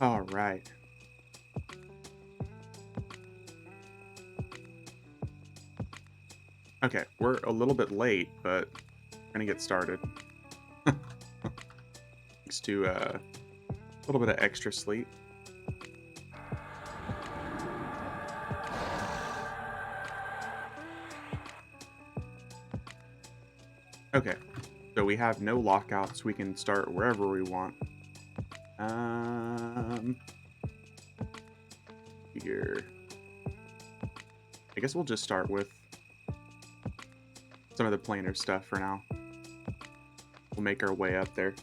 All right. Okay, we're a little bit late, but we're gonna get started. Thanks to a little bit of extra sleep. Okay, so we have no lockouts. We can start wherever we want. Um, here. I guess we'll just start with some of the plainer stuff for now. We'll make our way up there.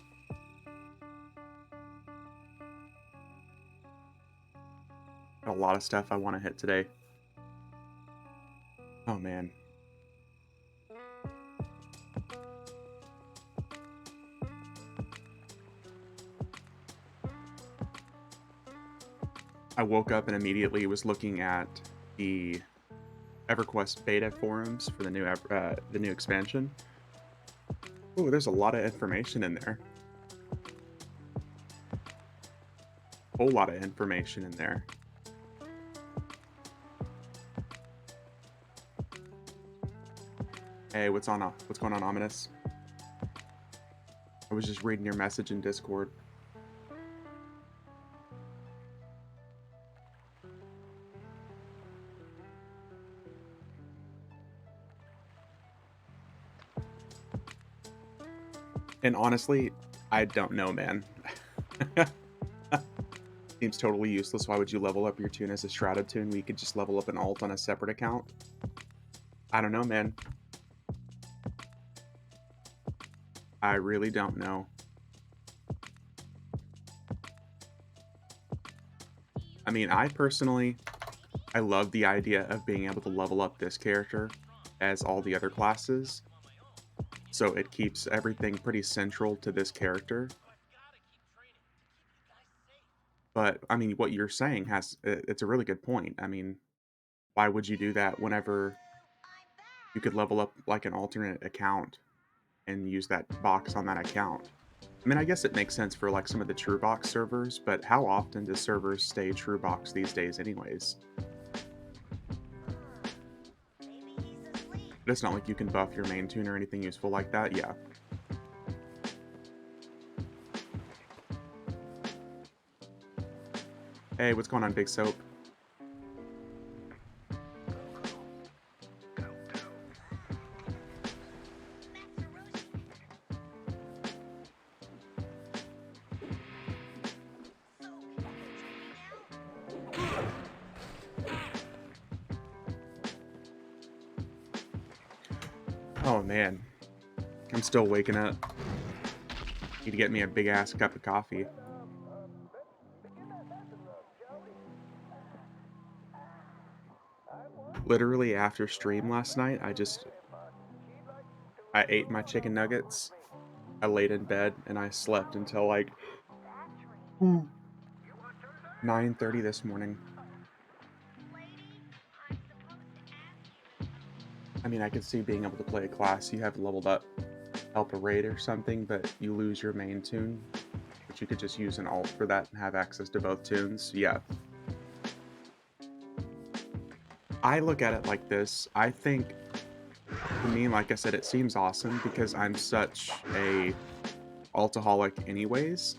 Got a lot of stuff I want to hit today. Oh man. I woke up and immediately was looking at the EverQuest beta forums for the new expansion. Oh, there's a lot of information in there. Whole lot of information in there. Hey, what's going on, Ominous? I was just reading your message in Discord. And honestly, I don't know, man. Seems totally useless. Why would you level up your tune as a Shrouded tune? We could just level up an alt on a separate account. I don't know, man. I really don't know. I mean, I love the idea of being able to level up this character as all the other classes. So it keeps everything pretty central to this character. But I mean, what you're saying it's a really good point. I mean, why would you do that whenever you could level up like an alternate account and use that box on that account? I mean, I guess it makes sense for like some of the true box servers, but how often do servers stay true box these days anyways? It's not like you can buff your main tune or anything useful like that. Yeah. Hey, what's going on, Big Soap? Oh man, I'm still waking up. Need to get me a big ass cup of coffee. Literally after stream last night, I ate my chicken nuggets. I laid in bed and I slept until like 9:30 this morning. I mean, I could see being able to play a class you have leveled up, help a raid or something, but you lose your main tune, but you could just use an alt for that and have access to both tunes. Yeah. I look at it like this. I think, to me, like I said, it seems awesome because I'm such a altaholic anyways,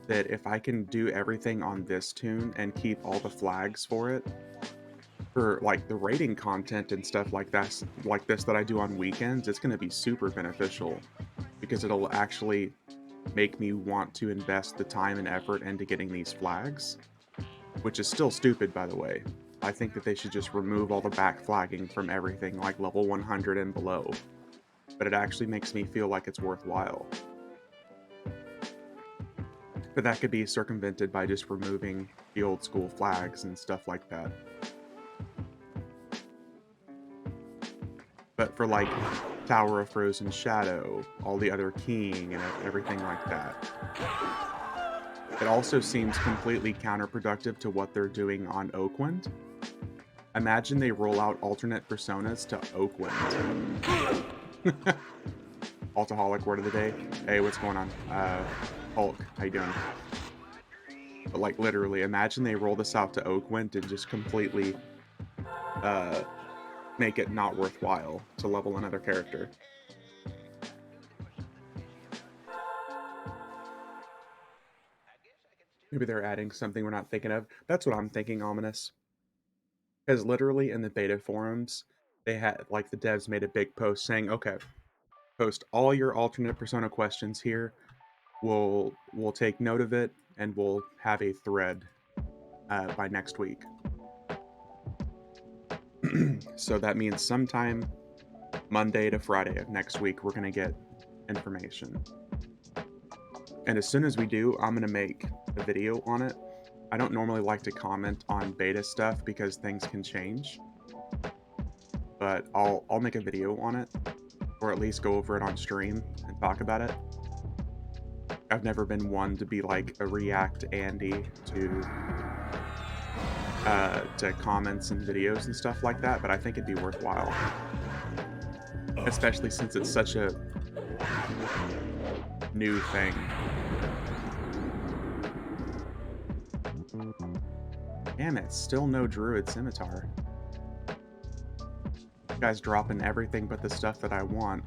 that if I can do everything on this tune and keep all the flags for it, for like the rating content and stuff like this that I do on weekends, it's going to be super beneficial because it'll actually make me want to invest the time and effort into getting these flags, which is still stupid, by the way. I think that they should just remove all the back flagging from everything like level 100 and below, but it actually makes me feel like it's worthwhile. But that could be circumvented by just removing the old school flags and stuff like that. But for like Tower of Frozen Shadow, all the other keying and everything like that, it also seems completely counterproductive to what they're doing on Oakwind. Imagine they roll out alternate personas to Oakwind. Altaholic word of the day. Hey, what's going on? Hulk, how you doing? But, like, literally, imagine they roll this out to Oakwind and just completely, uh, make it not worthwhile to level another character. Maybe they're adding something we're not thinking of. That's what I'm thinking, ominous. Because literally in the beta forums, they had like the devs made a big post saying, "Okay, post all your alternate persona questions here. We'll take note of it and we'll have a thread by next week." So that means sometime Monday to Friday of next week, we're gonna get information. And as soon as we do, I'm gonna make a video on it. I don't normally like to comment on beta stuff because things can change, but I'll make a video on it, or at least go over it on stream and talk about it. I've never been one to be like a React Andy to comments and videos and stuff like that, but I think it'd be worthwhile, especially since it's such a new thing. Damn it, still no Druid Scimitar. You guys dropping everything but the stuff that I want.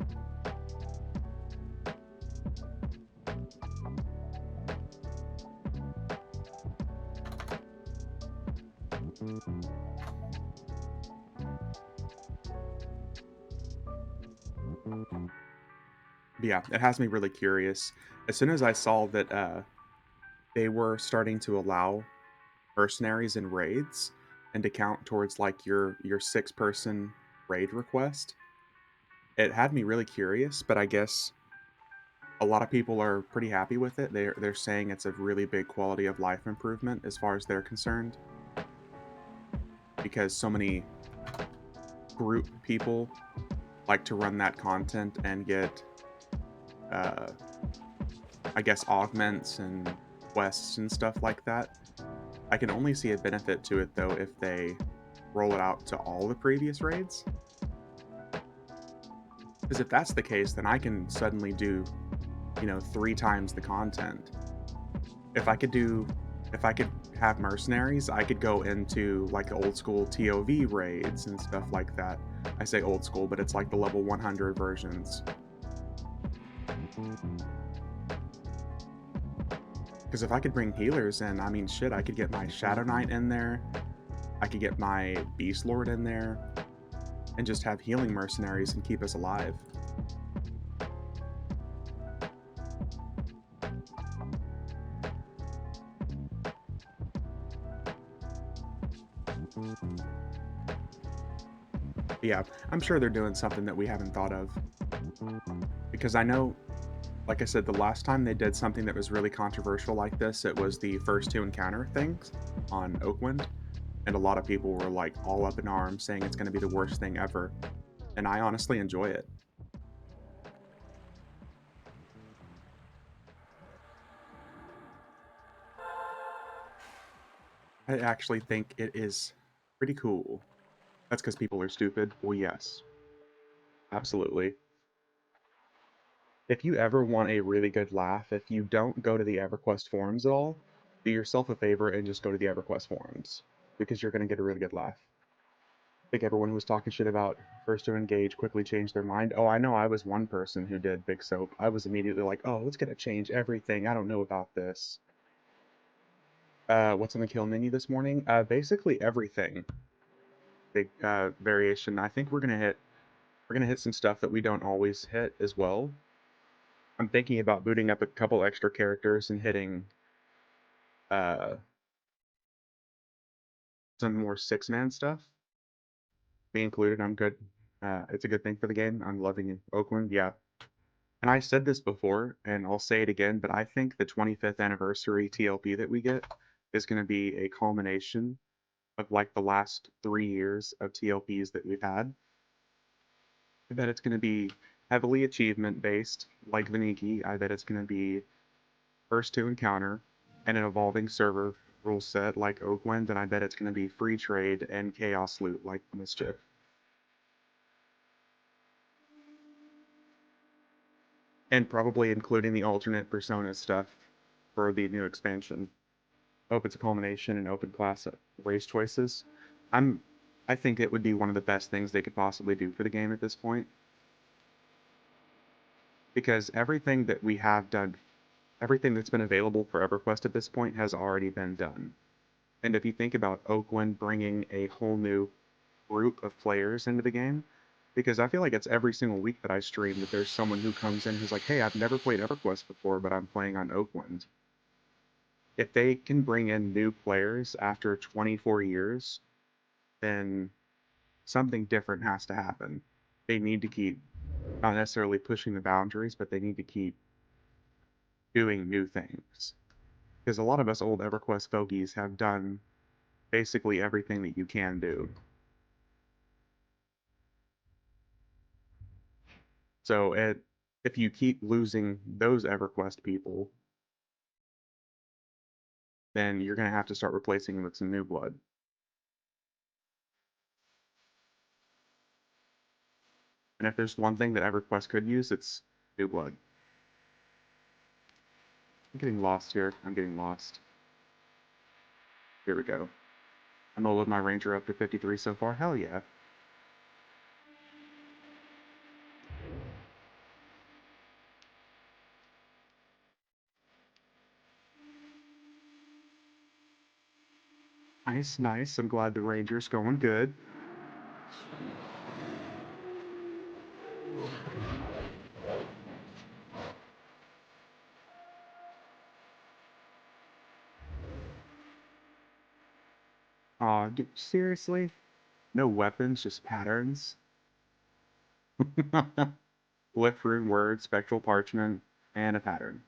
But yeah, it has me really curious. As soon as I saw that they were starting to allow mercenaries in raids and to count towards like your 6-person raid request, it had me really curious, but I guess a lot of people are pretty happy with it. They're saying it's a really big quality of life improvement as far as they're concerned, because so many group people like to run that content and get uh I guess augments and quests and stuff like that. I can only see a benefit to it though if they roll it out to all the previous raids. Because if that's the case, then I can suddenly do, 3 times the content. If I could do, if I could have mercenaries, I could go into like old school TOV raids and stuff like that. I say old school, but it's like the level 100 versions. Because if I could bring healers in, I mean, shit, I could get my Shadow Knight in there. I could get my Beast Lord in there and just have healing mercenaries and keep us alive. But yeah, I'm sure they're doing something that we haven't thought of. Because I know, like I said, the last time they did something that was really controversial like this, it was the first to encounter things on Oakwind. And a lot of people were like all up in arms saying it's going to be the worst thing ever. And I honestly enjoy it. I actually think it is pretty cool. That's because people are stupid. Well, yes, absolutely. If you ever want a really good laugh, if you don't go to the EverQuest forums at all, do yourself a favor and just go to the EverQuest forums, because you're going to get a really good laugh. I think everyone who was talking shit about first to engage quickly changed their mind. Oh, I know I was one person who did Big Soap. I was immediately like, oh, it's going to change everything. I don't know about this. What's on the kill menu this morning? Basically everything. Big variation. I think we're gonna hit some stuff that we don't always hit as well. I'm thinking about booting up a couple extra characters and hitting uh some more 6-man stuff. Me included, I'm good. It's a good thing for the game. I'm loving it. Oakland, yeah. And I said this before, and I'll say it again, but I think the 25th anniversary TLP that we get is going to be a culmination of like the last 3 years of TLPs that we've had. I bet it's going to be heavily achievement based, like Vaniki. I bet it's going to be first to encounter and an evolving server rule set like Oakwind, and I bet it's going to be free trade and chaos loot like Mischief. And probably including the alternate persona stuff for the new expansion. hope it's a culmination and open class race choices. I'm I think it would be one of the best things they could possibly do for the game at this point. Because everything that we have done, everything that's been available for EverQuest at this point has already been done. And if you think about Oakland bringing a whole new group of players into the game, because I feel like it's every single week that I stream that there's someone who comes in who's like, hey, I've never played EverQuest before, but I'm playing on Oakland. If they can bring in new players after 24 years, then something different has to happen. They need to keep, not necessarily pushing the boundaries, but they need to keep doing new things. Because a lot of us old EverQuest fogies have done basically everything that you can do. So if you keep losing those EverQuest people, then you're going to have to start replacing them with some new blood. And if there's one thing that EverQuest could use, it's new blood. I'm getting lost here. I'm getting lost. Here we go. I'm gonna load my Ranger up to 53 so far. Hell yeah. Nice, nice. I'm glad the Ranger's going good. Aw, dude, seriously? No weapons, just patterns? Glyph rune word, spectral parchment, and a pattern.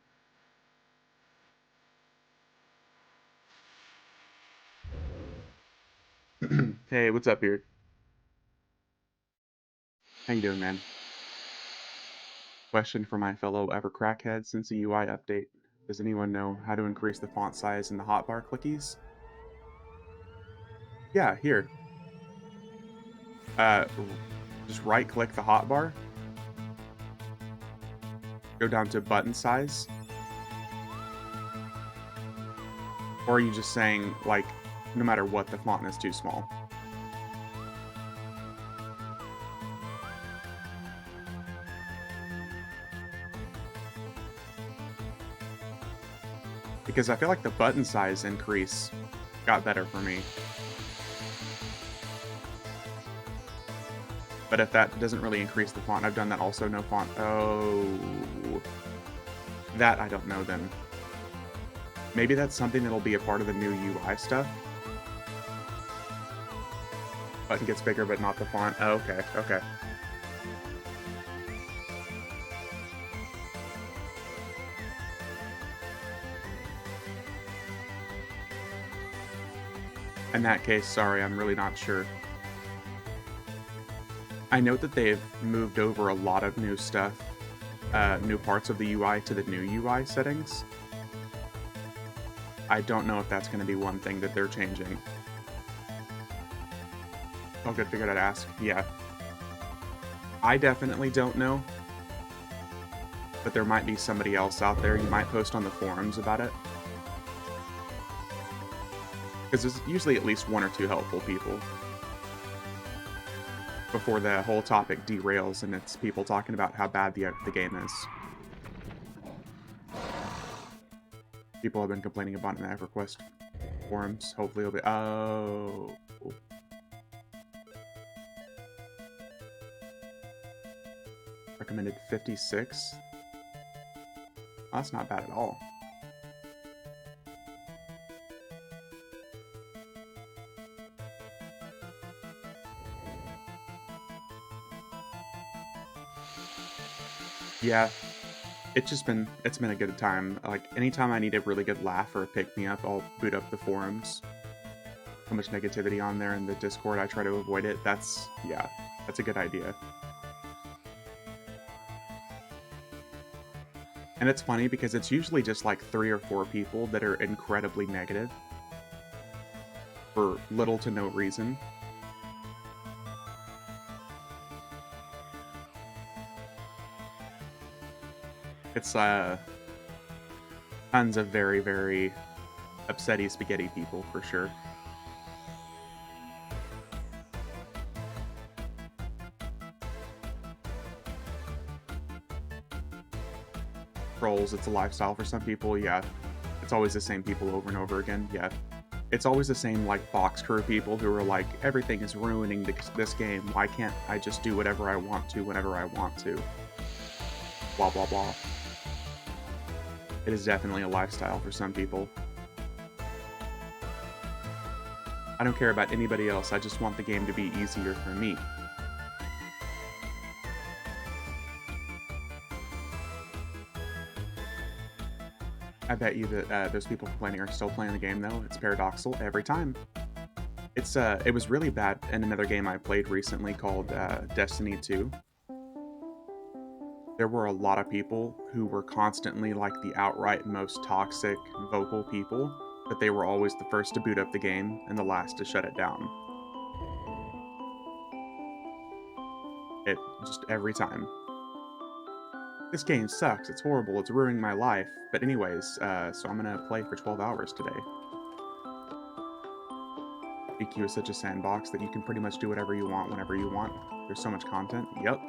Hey, what's up here? How you doing, man? Question for my fellow ever crackheads since the UI update. Does anyone know how to increase the font size in the hotbar clickies? Yeah, here. Uh, just right click the hotbar, go down to button size, or are you just saying, like, no matter what, the font is too small? Because I feel like the button size increase got better for me. But if that doesn't really increase the font, I've done that also, no font. Oh, that I don't know then. Maybe that's something that'll be a part of the new UI stuff. Button gets bigger, but not the font. Oh, okay, okay. In that case, sorry, I'm really not sure. I know that they've moved over a lot of new stuff, new parts of the UI to the new UI settings. I don't know if that's going to be one thing that they're changing. Oh, good, figured I'd ask. Yeah. I definitely don't know, but there might be somebody else out there. You might post on the forums about it. Because there's usually at least one or two helpful people before the whole topic derails and it's people talking about how bad the game is. People have been complaining about it in the EverQuest forums. Hopefully it'll be... Oh... Recommended 56? Oh, that's not bad at all. Yeah, it's been a good time. Like, anytime I need a really good laugh or a pick-me-up, I'll boot up the forums. So much negativity on there in the Discord, I try to avoid it. That's a good idea. And it's funny because it's usually just like 3 or 4 people that are incredibly negative for little to no reason. It's tons of very, very upsetty spaghetti people for sure. Trolls, it's a lifestyle for some people, yeah. It's always the same people over and over again, yeah. It's always the same, like, box crew people who are like, "Everything is ruining this game. Why can't I just do whatever I want to whenever I want to?" Blah, blah, blah. It is definitely a lifestyle for some people. I don't care about anybody else, I just want the game to be easier for me. I bet you that those people complaining are still playing the game, though. It's paradoxical every time. It was really bad in another game I played recently called Destiny 2. There were a lot of people who were constantly like the outright most toxic, vocal people, but they were always the first to boot up the game and the last to shut it down. It just every time. This game sucks, it's horrible, it's ruining my life. But anyways, so I'm gonna play for 12 hours today. BQ is such a sandbox that you can pretty much do whatever you want whenever you want. There's so much content. Yep.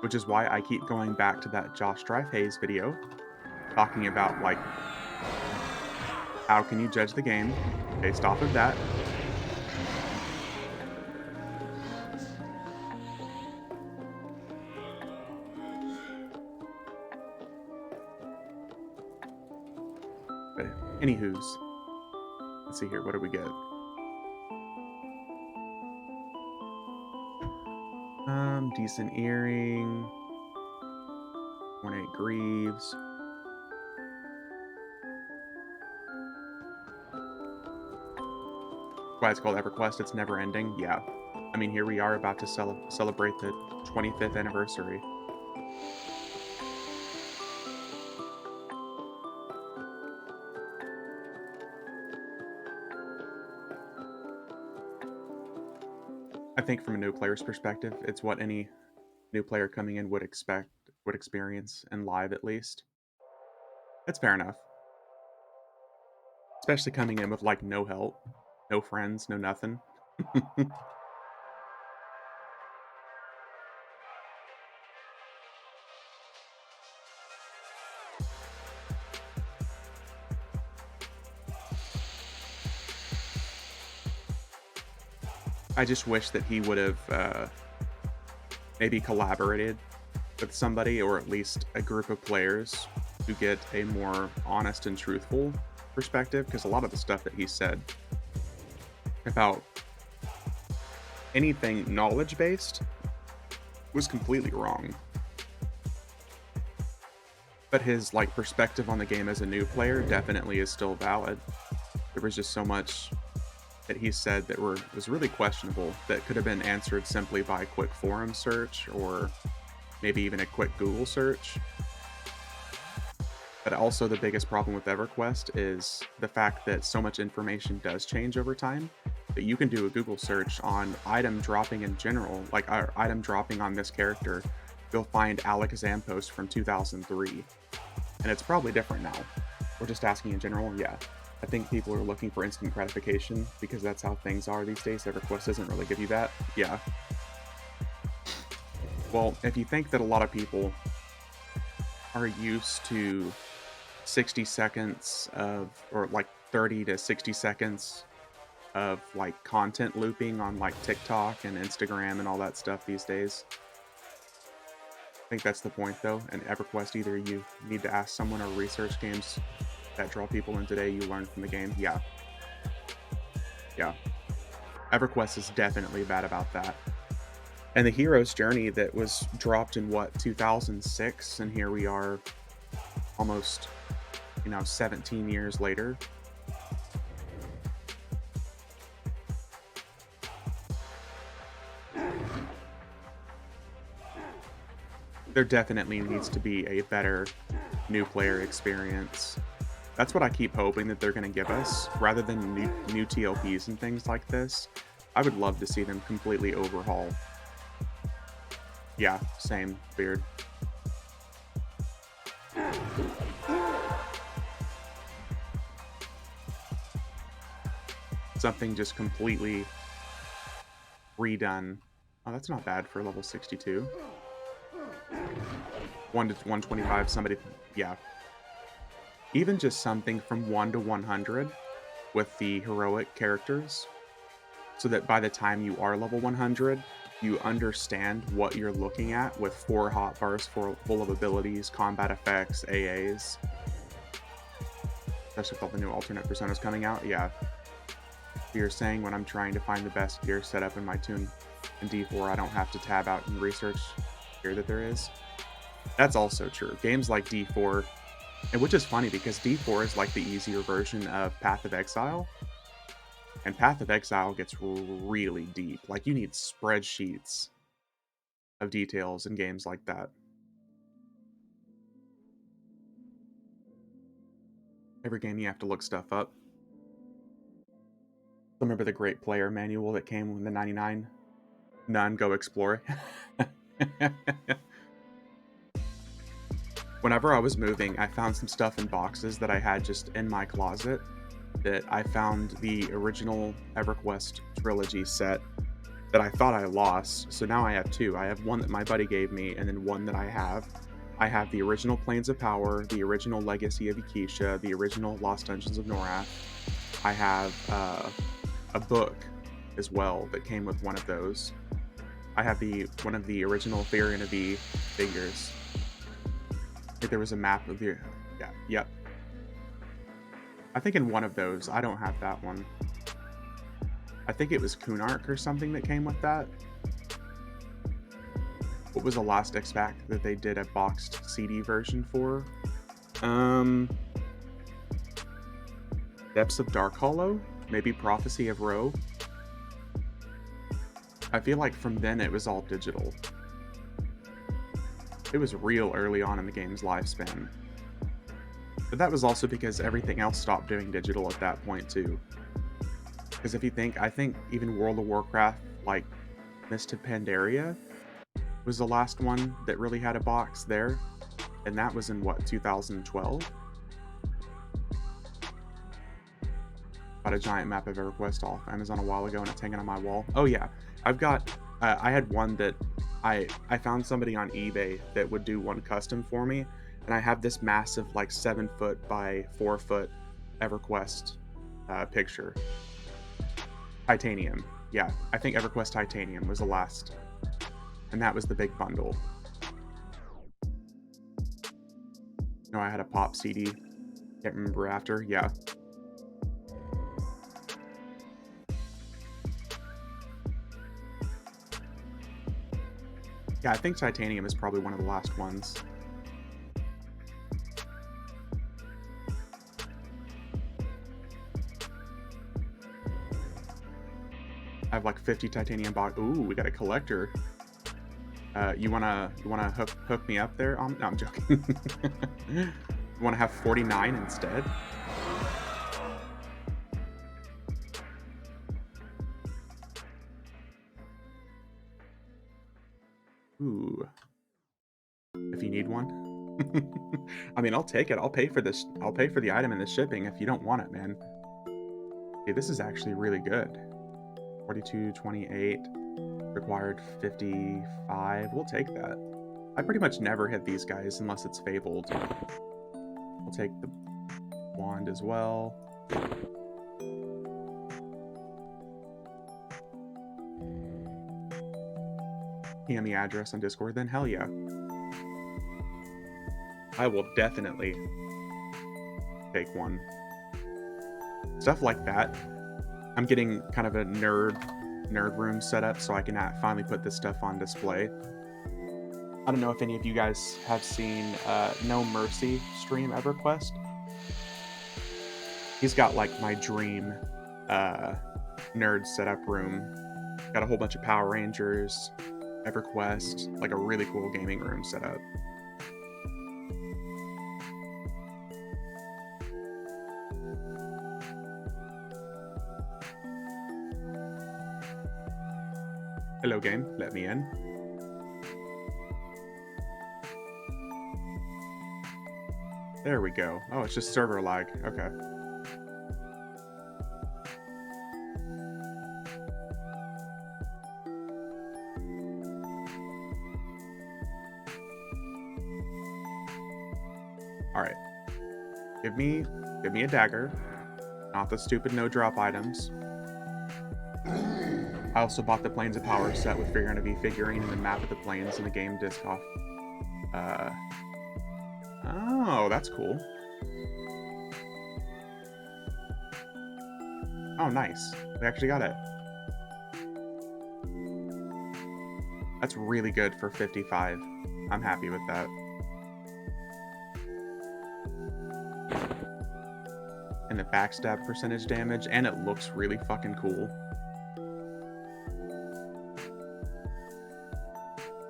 Which is why I keep going back to that Josh Drive Hayes video, talking about, like, how can you judge the game based off of that? But anywho's, let's see here, what do we get? Decent earring, ornate greaves. Why it's called EverQuest, it's never ending. Yeah. I mean, here we are about to celebrate the 25th anniversary. I think from a new player's perspective, it's what any new player coming in would experience in live at least. That's fair enough. Especially coming in with like no help, no friends, no nothing. I just wish that he would have maybe collaborated with somebody, or at least a group of players, to get a more honest and truthful perspective, because a lot of the stuff that he said about anything knowledge-based was completely wrong. But his like perspective on the game as a new player definitely is still valid. There was just so much that he said that was really questionable that could have been answered simply by a quick forum search or maybe even a quick Google search. But also the biggest problem with EverQuest is the fact that so much information does change over time that you can do a Google search on item dropping in general, like item dropping on this character. You'll find Alakazam post from 2003, and it's probably different now. We're just asking in general, yeah. I think people are looking for instant gratification because that's how things are these days. EverQuest doesn't really give you that, yeah. Well, if you think that a lot of people are used to 60 seconds of, or like 30 to 60 seconds of like content looping on like TikTok and Instagram and all that stuff these days. I think that's the point though. And EverQuest, either you need to ask someone or research games that draw people in today you learn from the game. Yeah. Yeah. EverQuest is definitely bad about that. And the hero's journey that was dropped in what, 2006, and here we are almost, 17 years later. There definitely needs to be a better new player experience. That's what I keep hoping that they're going to give us, rather than new TLPs and things like this. I would love to see them completely overhaul. Yeah, same, beard. something just completely redone. Oh, that's not bad for level 62. 1 to 125, somebody, yeah. Even just something from 1 to 100 with the heroic characters, so that by the time you are level 100, you understand what you're looking at with 4 hotbars full of abilities, combat effects, AAs. Especially with all the new alternate personas coming out, yeah. You're saying when I'm trying to find the best gear setup in my tune in D4, I don't have to tab out and research gear that there is. That's also true. Games like D4, and which is funny because D4 is like the easier version of Path of Exile, and Path of Exile gets really deep. Like, you need spreadsheets of details in games like that. Every game you have to look stuff up. Remember the great player manual that came with the 99? None, go explore. Whenever I was moving, I found some stuff in boxes that I had just in my closet, that I found the original EverQuest trilogy set that I thought I lost. So now I have 2. I have one that my buddy gave me, and then one that I have. I have the original Planes of Power, the original Legacy of Ikisha, the original Lost Dungeons of Norath. I have a book as well that came with one of those. I have one of the original Therian of V figures. I think there was a map of the, yeah, yep. I think in one of those, I don't have that one. I think it was Kunark or something that came with that. What was the last X-Pack that they did a boxed CD version for? Depths of Dark Hollow? Maybe Prophecy of Ro? I feel like from then it was all digital. It was real early on in the game's lifespan. But that was also because everything else stopped doing digital at that point too. Because if you think, I think even World of Warcraft, like Mist of Pandaria, was the last one that really had a box there. And that was in what, 2012? Bought a giant map of EverQuest off Amazon a while ago and it's hanging on my wall. Oh yeah, I've got, I had one that I found somebody on eBay that would do one custom for me, and I have this massive like 7-foot by 4-foot EverQuest picture. Titanium, yeah, I think EverQuest Titanium was the last, and that was the big bundle. No, I had a pop CD. Can't remember after. Yeah. Yeah, I think Titanium is probably one of the last ones. I have like 50 Titanium box. Ooh, we got a collector. You wanna hook me up there? No, I'm joking. You wanna have 49 instead? Ooh. If you need one. I mean, I'll take it. I'll pay for this. I'll pay for the item and the shipping if you don't want it, man. Okay, this is actually really good. 42, 28, required 55. We'll take that. I pretty much never hit these guys unless it's fabled. We'll take the wand as well. PM the address on Discord, then hell yeah. I will definitely take one. Stuff like that. I'm getting kind of a nerd room set up so I can finally put this stuff on display. I don't know if any of you guys have seen No Mercy stream EverQuest. He's got like my dream nerd setup room. Got a whole bunch of Power Rangers, EverQuest, like a really cool gaming room set up. Hello game, let me in. There we go. Oh, it's just server lag. Okay. Alright. Give me a dagger. Not the stupid no-drop items. I also bought the Planes of Power set with Figure and a V figurine and the map of the planes and the game disc off. Oh, that's cool. Oh, nice. We actually got it. That's really good for 55. I'm happy with that. And the backstab percentage damage, and it looks really fucking cool.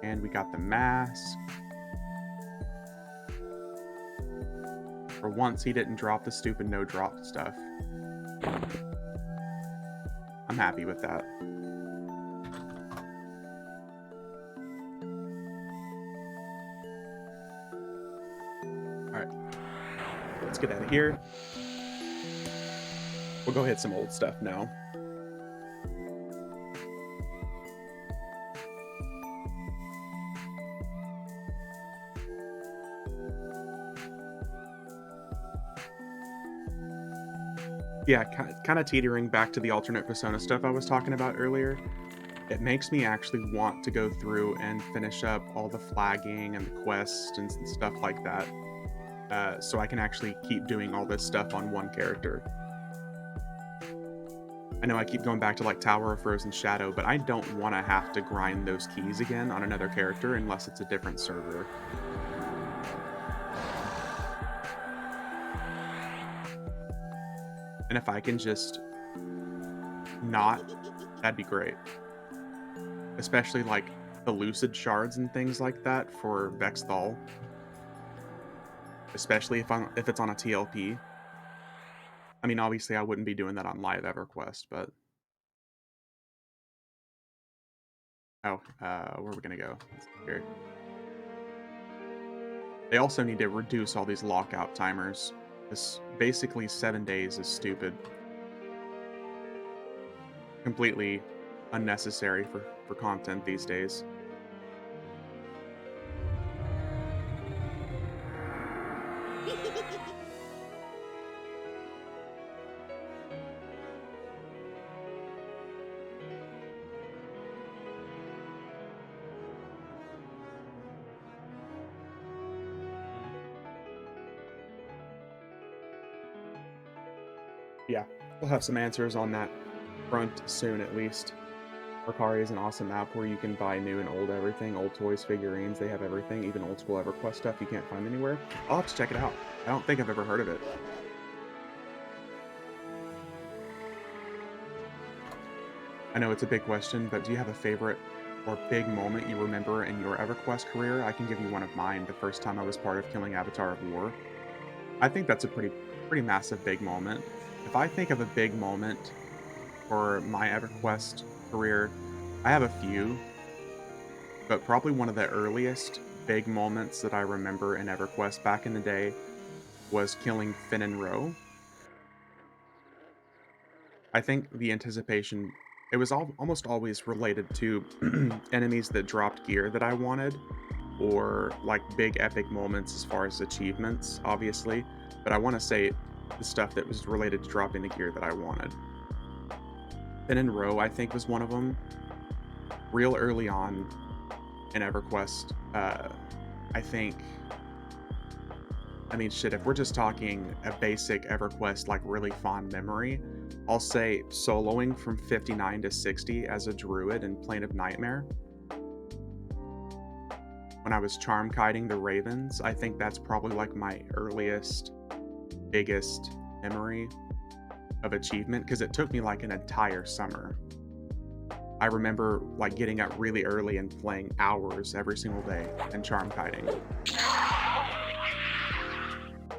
And we got the mask. For once, he didn't drop the stupid no-drop stuff. I'm happy with that. Alright. Let's get out of here. We'll go hit some old stuff now. Yeah, kind of teetering back to the alternate persona stuff I was talking about earlier. It makes me actually want to go through and finish up all the flagging and the quests and stuff like that, so I can actually keep doing all this stuff on one character. I know I keep going back to like Tower of Frozen Shadow, but I don't want to have to grind those keys again on another character unless it's a different server. And if I can just not, that'd be great. Especially like the Lucid shards and things like that for Vexthal. Especially if it's on a TLP. I mean, obviously I wouldn't be doing that on live EverQuest, but... Oh, where are we gonna go? Here. They also need to reduce all these lockout timers. This basically 7 days is stupid. Completely unnecessary for content these days. Yeah, we'll have some answers on that front soon, at least. Mercari is an awesome app where you can buy new and old everything, old toys, figurines, they have everything, even old school EverQuest stuff you can't find anywhere. I'll have to check it out. I don't think I've ever heard of it. I know it's a big question, but do you have a favorite or big moment you remember in your EverQuest career? I can give you one of mine, the first time I was part of killing Avatar of War. I think that's a pretty massive big moment. If I think of a big moment for my EverQuest career, I have a few, but probably one of the earliest big moments that I remember in EverQuest back in the day was killing Finn and Ro. I think the anticipation, it was almost always related to enemies that dropped gear that I wanted, or like big epic moments as far as achievements, obviously, but I want to say the stuff that was related to dropping the gear that I wanted. Finn and Ro, I think, was one of them. Real early on in EverQuest, I think... I mean, shit, if we're just talking a basic EverQuest, like, really fond memory, I'll say soloing from 59 to 60 as a druid in Plane of Nightmare. When I was charm kiting the ravens, I think that's probably, like, my earliest, biggest memory of achievement, because it took me like an entire summer. I remember like getting up really early and playing hours every single day and charm kiting.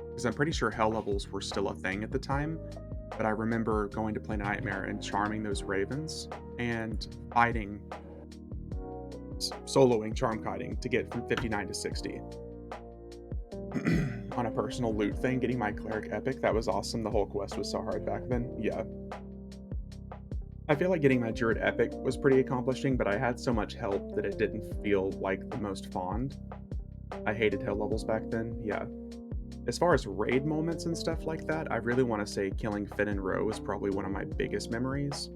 Because I'm pretty sure hell levels were still a thing at the time, but I remember going to play Nightmare and charming those ravens and fighting, soloing charm kiting to get from 59 to 60. On a personal loot thing, getting my cleric epic, that was awesome. The whole quest was so hard back then. Yeah. I feel like getting my druid epic was pretty accomplishing, but I had so much help that it didn't feel like the most fond. I hated hell levels back then. Yeah. As far as raid moments and stuff like that, I really want to say killing Finn and Roe is probably one of my biggest memories.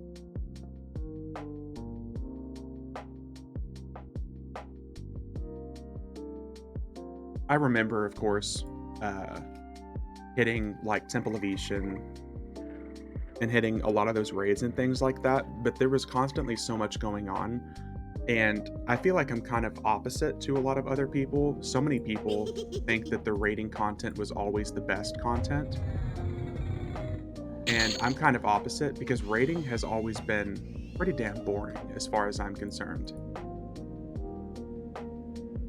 I remember, of course, uh, hitting like Temple of Ishin and hitting a lot of those raids and things like that, but there was constantly so much going on. And I feel like I'm kind of opposite to a lot of other people. So many people think that the raiding content was always the best content. And I'm kind of opposite because raiding has always been pretty damn boring as far as I'm concerned.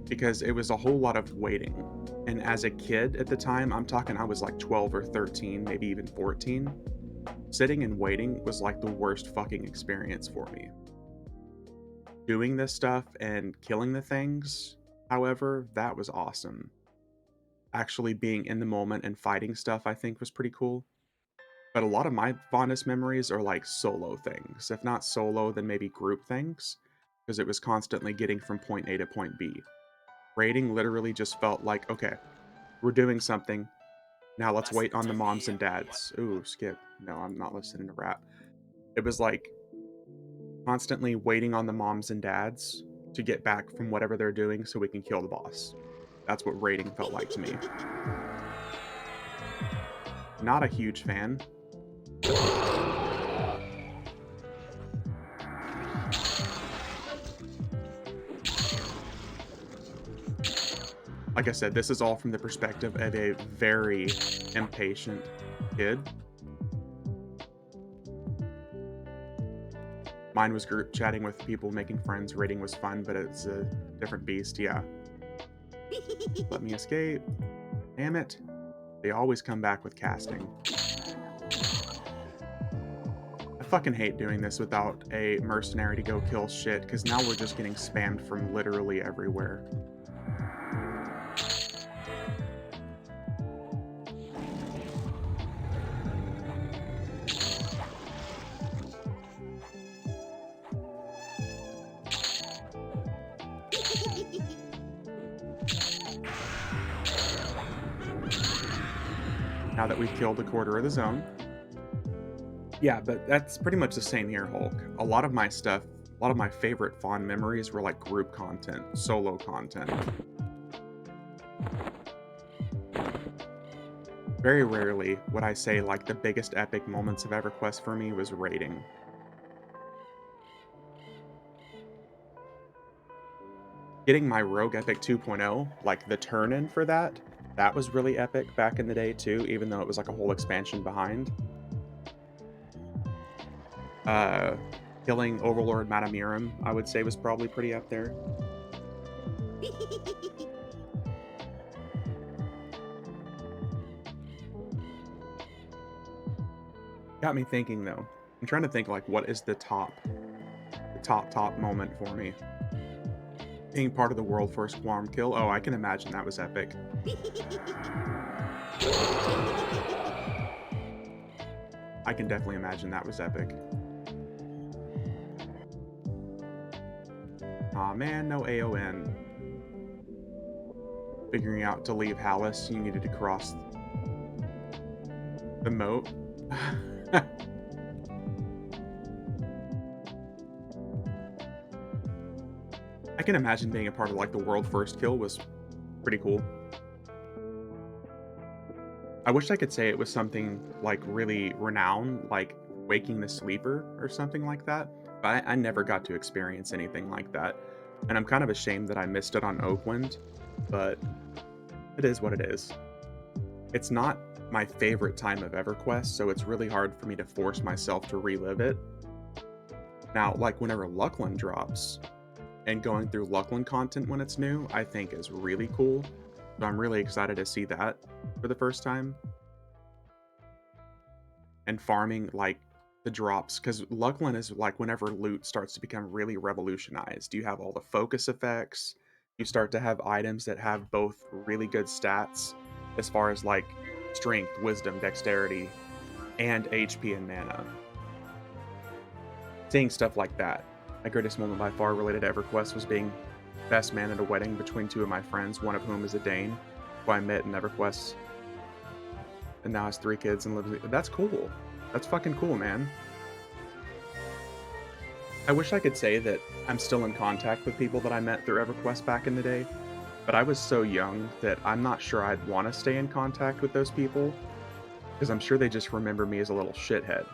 Because it was a whole lot of waiting. And as a kid at the time, I'm talking I was like 12 or 13, maybe even 14. Sitting and waiting was like the worst fucking experience for me. Doing this stuff and killing the things, however, that was awesome. Actually being in the moment and fighting stuff, I think, was pretty cool. But a lot of my fondest memories are like solo things. If not solo, then maybe group things, because it was constantly getting from point A to point B. Raiding literally just felt like, okay, we're doing something. Now let's wait on the moms and dads. Ooh, skip. No, I'm not listening to rap. It was like constantly waiting on the moms and dads to get back from whatever they're doing so we can kill the boss. That's what raiding felt like to me. Not a huge fan. Like I said, this is all from the perspective of a very impatient kid. Mine was group chatting with people, making friends. Raiding was fun, but it's a different beast, yeah. Let me escape. Damn it. They always come back with casting. I fucking hate doing this without a mercenary to go kill shit, because now we're just getting spammed from literally everywhere. Now that we've killed a quarter of the zone. Yeah, but that's pretty much the same here, Hulk. A lot of my stuff, a lot of my favorite fond memories were like group content, solo content. Very rarely would I say like the biggest epic moments of EverQuest for me was raiding. Getting my Rogue Epic 2.0, like the turn-in for that, that was really epic back in the day too, even though it was like a whole expansion behind. Killing Overlord Madamiram, I would say, was probably pretty up there. Got me thinking though. I'm trying to think like what is the top moment for me. Being part of the world first Quorum kill. Oh, I can imagine that was epic. I can definitely imagine that was epic. Aw man, no AON. Figuring out to leave Hallis, you needed to cross the moat. I can imagine being a part of like the world first kill was pretty cool. I wish I could say it was something like really renowned, like Waking the Sleeper or something like that, but I never got to experience anything like that. And I'm kind of ashamed that I missed it on Oakwind, but it is what it is. It's not my favorite time of EverQuest, so it's really hard for me to force myself to relive it. Now, like whenever Luckland drops, and going through Luckland content when it's new, I think is really cool. So I'm really excited to see that for the first time. And farming like the drops, because Luckland is like whenever loot starts to become really revolutionized. You have all the focus effects. You start to have items that have both really good stats as far as like strength, wisdom, dexterity, and HP and mana. Seeing stuff like that. My greatest moment by far related to EverQuest was being best man at a wedding between two of my friends, one of whom is a Dane, who I met in EverQuest and now has 3 kids and lives. That's cool. That's fucking cool, man. I wish I could say that I'm still in contact with people that I met through EverQuest back in the day, but I was so young that I'm not sure I'd want to stay in contact with those people because I'm sure they just remember me as a little shithead.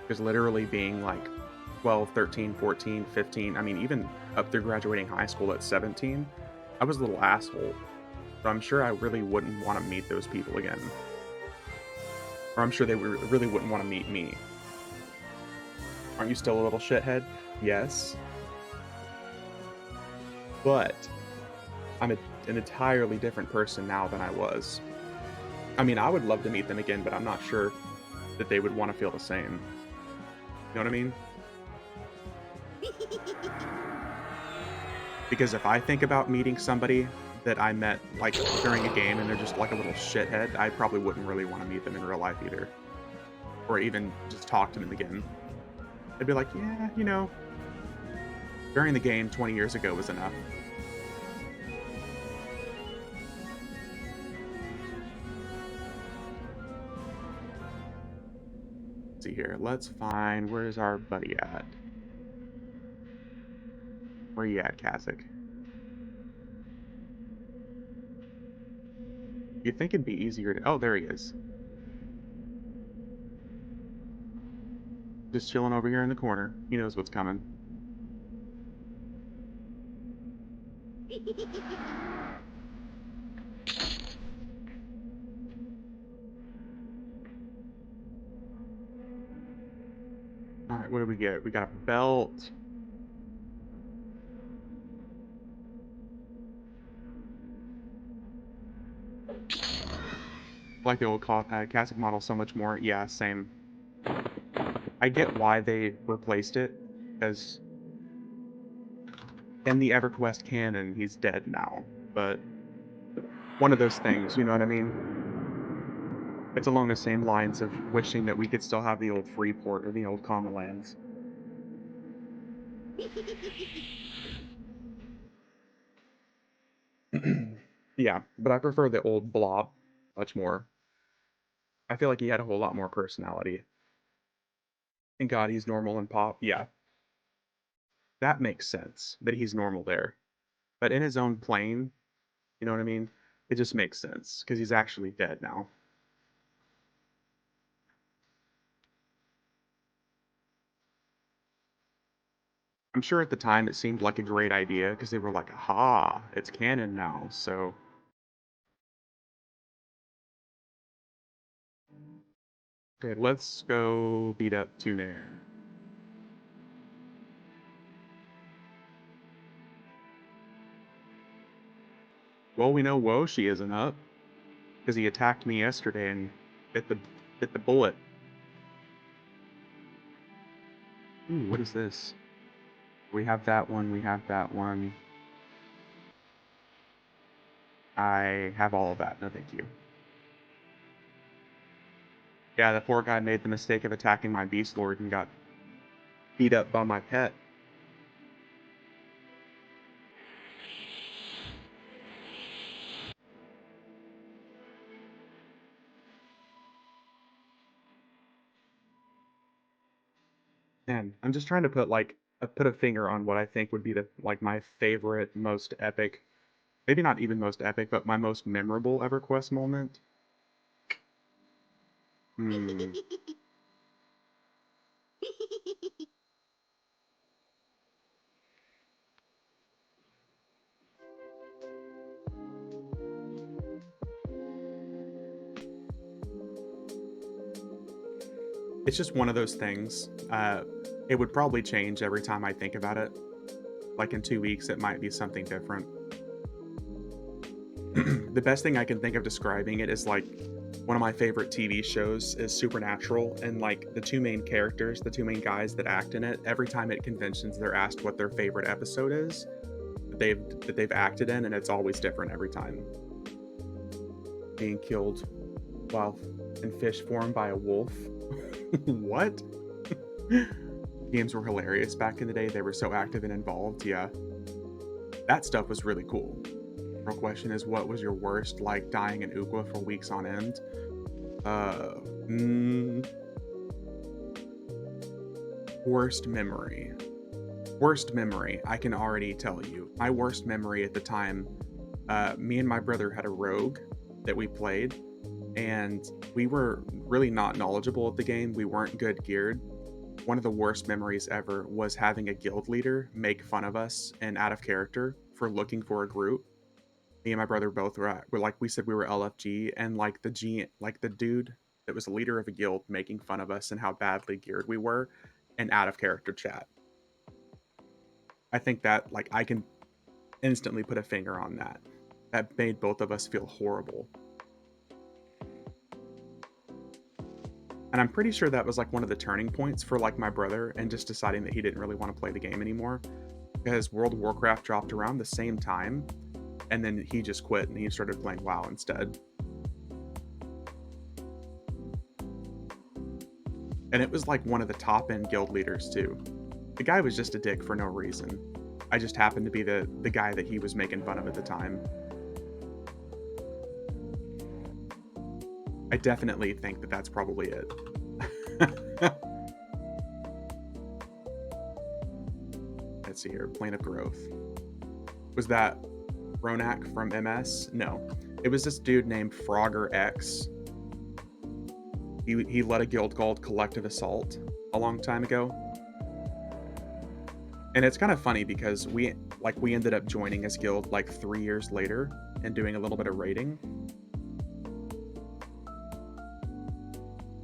Because literally being like 12, 13, 14, 15, I mean, even up through graduating high school at 17, I was a little asshole. So I'm sure I really wouldn't want to meet those people again. Or I'm sure they really wouldn't want to meet me. Aren't you still a little shithead? Yes. But I'm an entirely different person now than I was. I mean, I would love to meet them again, but I'm not sure that they would want to feel the same. You know what I mean? Because if I think about meeting somebody that I met like during a game and they're just like a little shithead, I probably wouldn't really want to meet them in real life either. Or even just talk to them again. I'd be like, yeah, you know, during the game 20 years ago was enough. Let's see here. Let's find, where's our buddy at? Where you at, Kasich? You'd think it'd be easier to... Oh, there he is. Just chilling over here in the corner. He knows what's coming. Alright, what do we get? We got a belt. I like the old Kasich model so much more. Yeah, same. I get why they replaced it, because in the EverQuest canon, he's dead now. But one of those things, you know what I mean? It's along the same lines of wishing that we could still have the old Freeport or the old Common Lands. Yeah, but I prefer the old Blob much more. I feel like he had a whole lot more personality. And God, he's normal in Pop. Yeah, that makes sense that he's normal there. But in his own plane, you know what I mean? It just makes sense because he's actually dead now. I'm sure at the time it seemed like a great idea because they were like, aha, it's canon now. So, okay, let's go beat up Tunair. Well, we know Woshi isn't up because he attacked me yesterday and bit the bullet. Ooh, what is this? We have that one, we have that one. I have all of that, no thank you. Yeah, the poor guy made the mistake of attacking my Beast Lord and got beat up by my pet. Man, I'm just trying to put like put a finger on what I think would be the like my favorite, most epic, maybe not even most epic, but my most memorable EverQuest moment. Hmm. It's just one of those things. It would probably change every time I think about it. Like in 2 weeks, it might be something different. The best thing I can think of describing it is like one of my favorite TV shows is Supernatural, and like the two main characters, the two main guys that act in it, every time at conventions they're asked what their favorite episode is that they've acted in, and it's always different every time. Being killed while in fish form by a wolf. What? Games were hilarious back in the day. They were so active and involved. Yeah, that stuff was really cool. Real question is, what was your worst, like, dying in Ukwa for weeks on end? Uh, mm, worst memory. Worst memory, I can already tell you. My worst memory at the time, me and my brother had a rogue that we played, and we were really not knowledgeable at the game. We weren't good geared. One of the worst memories ever was having a guild leader make fun of us and out of character for looking for a group. Me and my brother both were like, we said we were LFG, and like the dude that was the leader of a guild making fun of us and how badly geared we were and out of character chat. I think that, like, I can instantly put a finger on that. That made both of us feel horrible. And I'm pretty sure that was like one of the turning points for like my brother and just deciding that he didn't really want to play the game anymore, because World of Warcraft dropped around the same time, and then he just quit and he started playing WoW instead. And it was like one of the top end guild leaders too. The guy was just a dick for no reason. I just happened to be the guy that he was making fun of at the time. I definitely think that that's probably it. Let's see here. Plane of Growth. Was that Ronak from MS? No. It was this dude named Frogger X. He led a guild called Collective Assault a long time ago. And it's kind of funny because we ended up joining his guild like 3 years later and doing a little bit of raiding.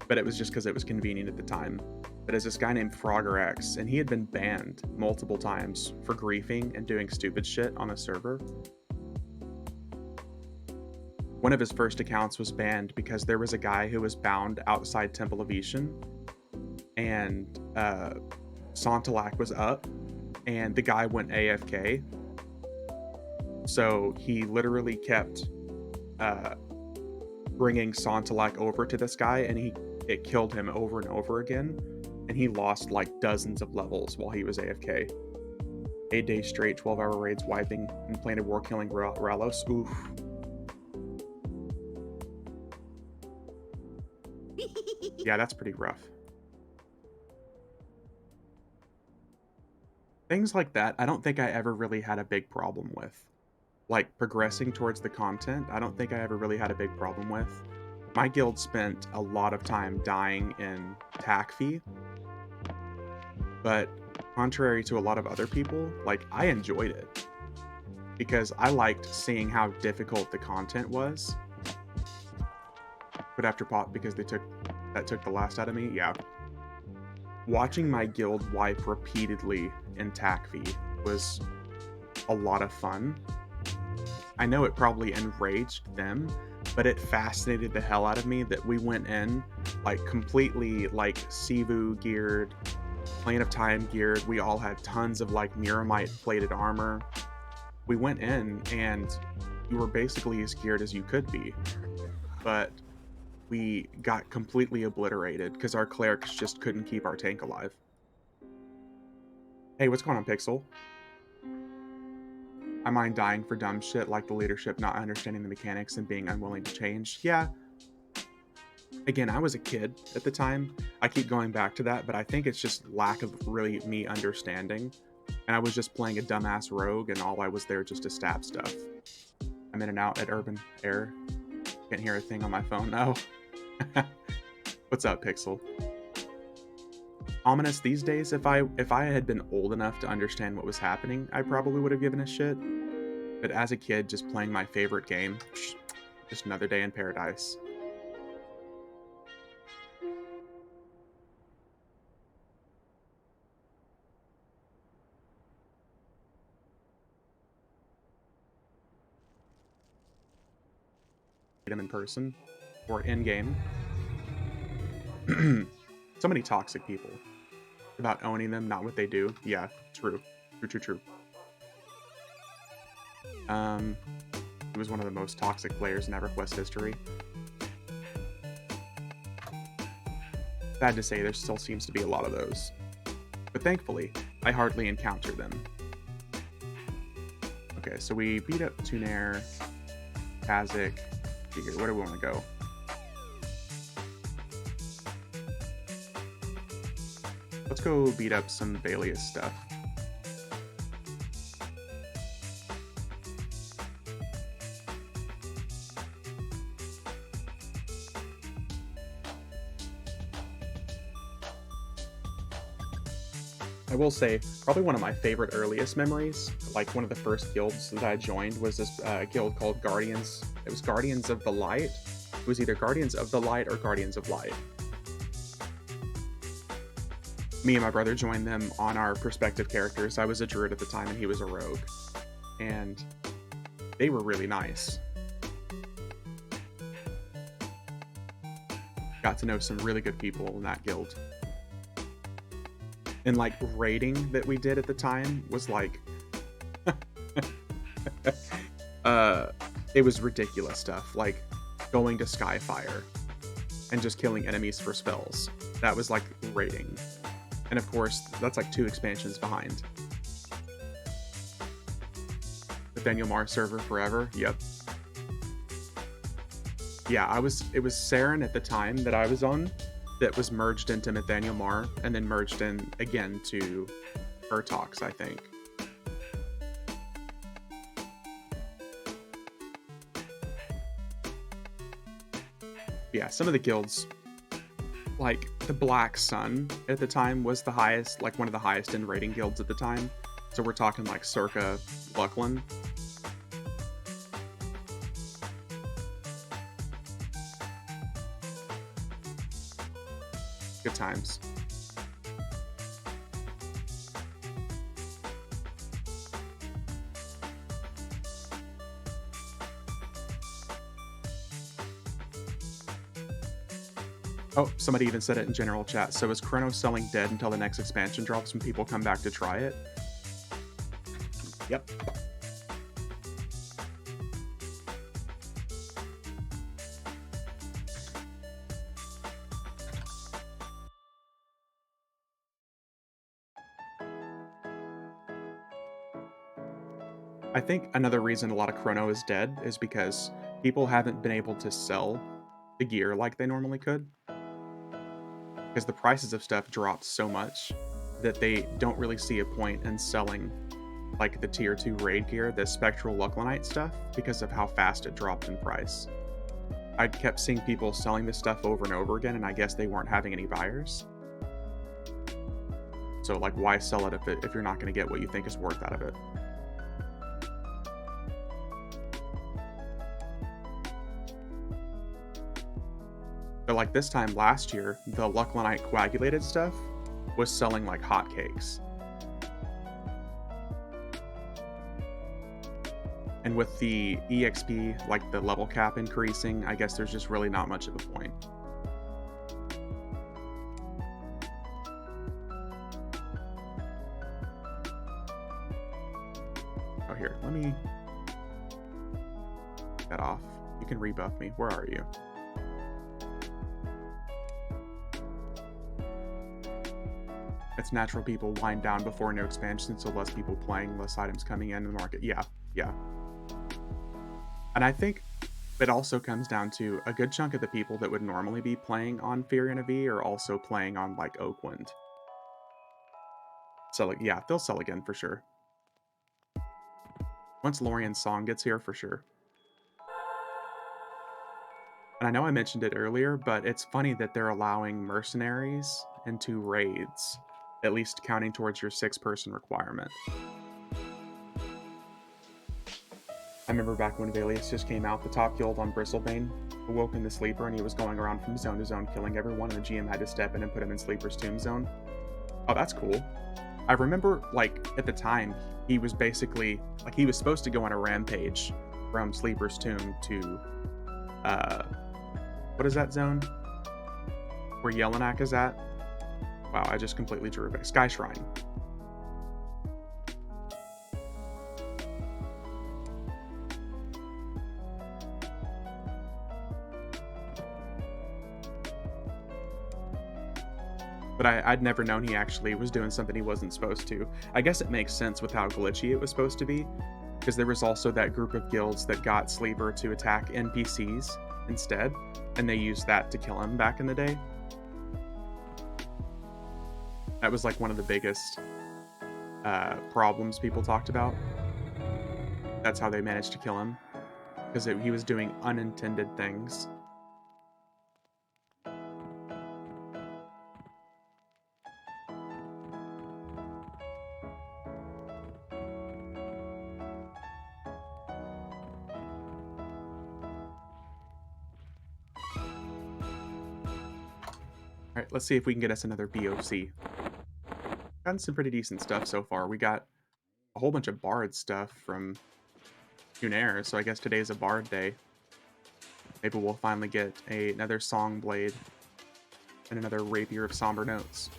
But it was just because it was convenient at the time. But as this guy named Frogger X, and he had been banned multiple times for griefing and doing stupid shit on a server. One of his first accounts was banned because there was a guy who was bound outside Temple of Ishan, and Sontalak was up, and the guy went AFK. So he literally kept bringing Sontalak over to this guy, and it killed him over and over again, and he lost like dozens of levels while he was AFK. 8 days straight, 12-hour raids, wiping and Planet War killing Ralos. Oof. Yeah, that's pretty rough. Things like that, I don't think I ever really had a big problem with. Like, progressing towards the content, I don't think I ever really had a big problem with. My guild spent a lot of time dying in TACFI, but contrary to a lot of other people, like, I enjoyed it because I liked seeing how difficult the content was. But after pop, because that took the last out of me, yeah. Watching my guild wipe repeatedly in TACFI was a lot of fun. I know it probably enraged them, but it fascinated the hell out of me that we went in like completely like Sivu geared, Plane of Time geared. We all had tons of like Miramite plated armor. We went in and you were basically as geared as you could be, but we got completely obliterated because our clerics just couldn't keep our tank alive. Hey, what's going on, Pixel? I mind dying for dumb shit like the leadership not understanding the mechanics and being unwilling to change. Yeah. Again, I was a kid at the time. I keep going back to that, but I think it's just lack of really me understanding. And I was just playing a dumbass rogue, and all I was there just to stab stuff. I'm in and out at Urban Air. Can't hear a thing on my phone. No. What's up, Pixel? Ominous, these days, if I had been old enough to understand what was happening, I probably would have given a shit. But as a kid, just playing my favorite game, just another day in paradise. Them in person or in game. So many toxic people. About owning them, not what they do. Yeah, true. True. He was one of the most toxic players in EverQuest history. Sad to say, there still seems to be a lot of those. But thankfully, I hardly encounter them. Okay, so we beat up Tunair, Kazik. Here, where do we want to go? Let's go beat up some Valius stuff. I will say, probably one of my favorite earliest memories, like one of the first guilds that I joined, was this guild called Guardians. It was Guardians of the Light. It was either Guardians of the Light or Guardians of Light. Me and my brother joined them on our perspective characters. I was a druid at the time and he was a rogue. And they were really nice. Got to know some really good people in that guild. And like raiding that we did at the time was like it was ridiculous stuff, like going to Skyfire and just killing enemies for spells. That was like raiding. And of course, that's like 2 expansions behind. Nathaniel Mars server forever. Yep. Yeah, it was Saren at the time that I was on that was merged into Nathaniel Mar and then merged in again to Urtox, I think. Yeah, some of the guilds, like the Black Sun at the time was the highest, like one of the highest in raiding guilds at the time. So we're talking like circa Luckland. Good times. Oh, somebody even said it in general chat. So is Chrono selling dead until the next expansion drops when people come back to try it? Yep. I think another reason a lot of Chrono is dead is because people haven't been able to sell the gear like they normally could. Because the prices of stuff dropped so much that they don't really see a point in selling like the tier 2 raid gear, the Spectral Lucklanite stuff, because of how fast it dropped in price. I kept seeing people selling this stuff over and over again, and I guess they weren't having any buyers. So like, why sell it if you're not going to get what you think is worth out of it? But like this time last year, the Lucklanite coagulated stuff was selling like hotcakes. And with the EXP, like the level cap increasing, I guess there's just really not much of a point. Oh, here, let me get that off. You can rebuff me. Where are you? It's natural people wind down before new expansion, so less people playing, less items coming in the market. Yeah. And I think it also comes down to a good chunk of the people that would normally be playing on Furion V are also playing on like Oakwind. So like, yeah, they'll sell again for sure. Once Lorian's song gets here, for sure. And I know I mentioned it earlier, but it's funny that they're allowing mercenaries into raids, at least counting towards your 6-person requirement. I remember back when Valius just came out, the top guild on Bristlebane awoke in the sleeper and he was going around from zone to zone killing everyone, and the GM had to step in and put him in Sleeper's tomb zone. Oh, that's cool. I remember, like, at the time, he was basically, like, he was supposed to go on a rampage from Sleeper's tomb to, what is that zone? Where Yelenak is at? Wow, I just completely drew it. Sky Shrine. But I'd never known he actually was doing something he wasn't supposed to. I guess it makes sense with how glitchy it was supposed to be, because there was also that group of guilds that got Sleeper to attack NPCs instead, and they used that to kill him back in the day. That was like one of the biggest problems people talked about. That's how they managed to kill him, because he was doing unintended things. All right, let's see if we can get us another BOC. Gotten some pretty decent stuff so far. We got a whole bunch of Bard stuff from Tunair, so I guess today's a Bard day. Maybe we'll finally get another Song Blade and another Rapier of Somber Notes.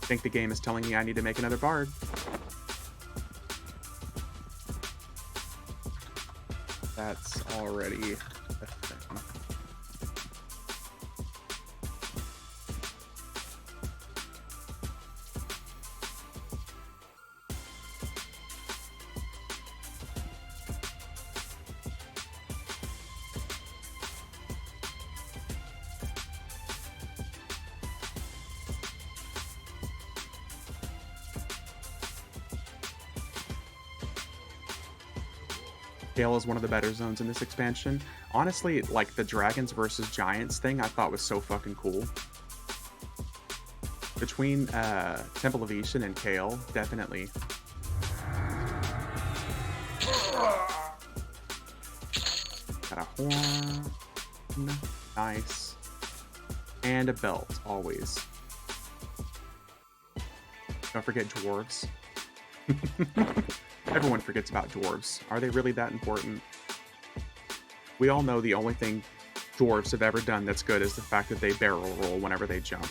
I think the game is telling me I need to make another Bard. That's already a thing. Gale is one of the better zones in this expansion. Honestly, like the Dragons versus Giants thing I thought was so fucking cool. Between Temple of Ishan and Kale, definitely. Got a horn. Nice. And a belt, always. Don't forget dwarves. Everyone forgets about dwarves. Are they really that important? We all know the only thing dwarves have ever done that's good is the fact that they barrel roll whenever they jump.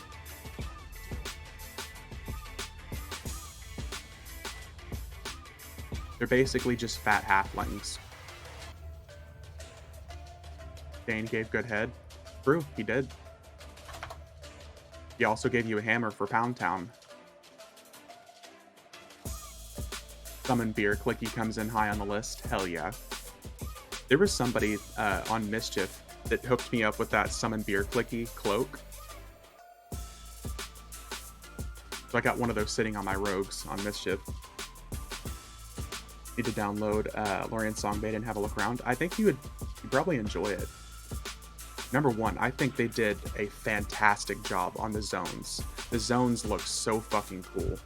They're basically just fat halflings. Dane gave good head. True, he did. He also gave you a hammer for Pound Town. Summon Beer Clicky comes in high on the list. Hell yeah. There was somebody on Mischief that hooked me up with that Summon Beer Clicky cloak. So I got one of those sitting on my rogues on Mischief. Need to download Lorian Songbait and have a look around. I think you'd probably enjoy it. Number one, I think they did a fantastic job on the zones. The zones look so fucking cool.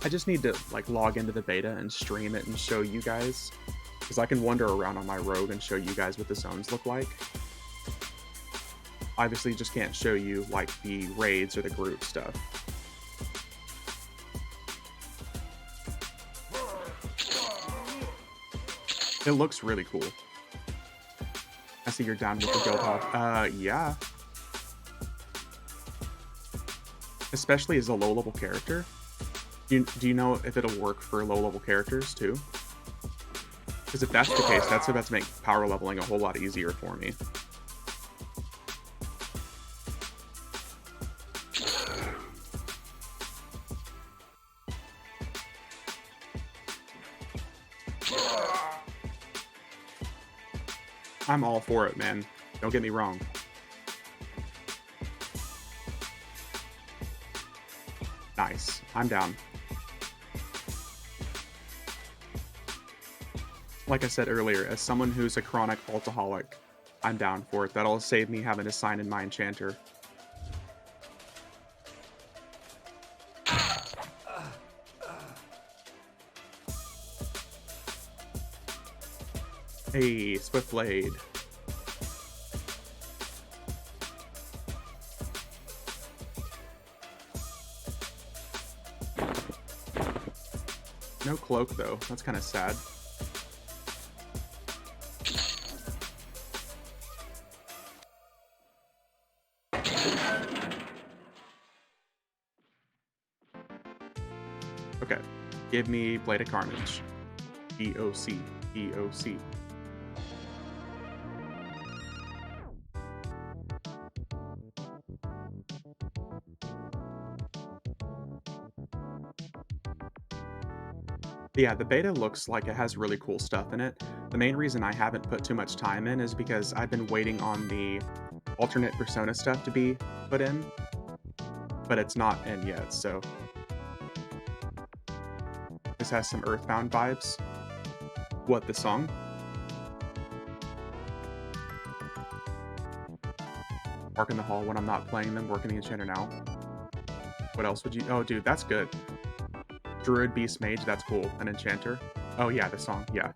I just need to like log into the beta and stream it and show you guys, because I can wander around on my rogue and show you guys what the zones look like. Obviously, just can't show you like the raids or the group stuff. It looks really cool. I see you're down with the guild hop. Yeah. Especially as a low-level character. Do you know if it'll work for low-level characters, too? Because if that's the case, that's about to make power leveling a whole lot easier for me. I'm all for it, man. Don't get me wrong. Nice. I'm down. Like I said earlier, as someone who's a chronic ultaholic, I'm down for it. That'll save me having to sign in my enchanter. Hey, Swift Blade. No cloak, though. That's kind of sad. Okay. Give me Blade of Carnage. EOC. EOC. Yeah, the beta looks like it has really cool stuff in it. The main reason I haven't put too much time in is because I've been waiting on the alternate persona stuff to be put in, but it's not in yet, so this has some Earthbound vibes. What, the song? Bark in the hall when I'm not playing them, working the enchanter now. What else would you... Oh, dude, that's good. Druid, Beast, Mage, that's cool. An enchanter. Oh, yeah, the song, yeah.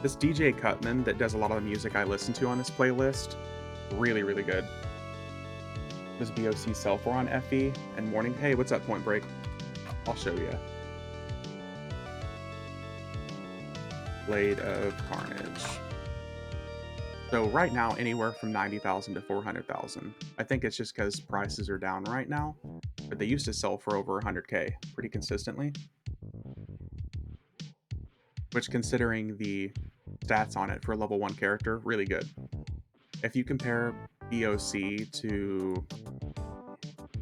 This DJ Cutman that does a lot of the music I listen to on this playlist, really, really good. This BOC Self on FE and Morning. Hey, what's up, Point Break? I'll show you. Blade of Carnage. So right now, anywhere from 90,000 to 400,000. I think it's just because prices are down right now, but they used to sell for over 100K pretty consistently. Which, considering the stats on it for a level 1 character, really good. If you compare BOC to,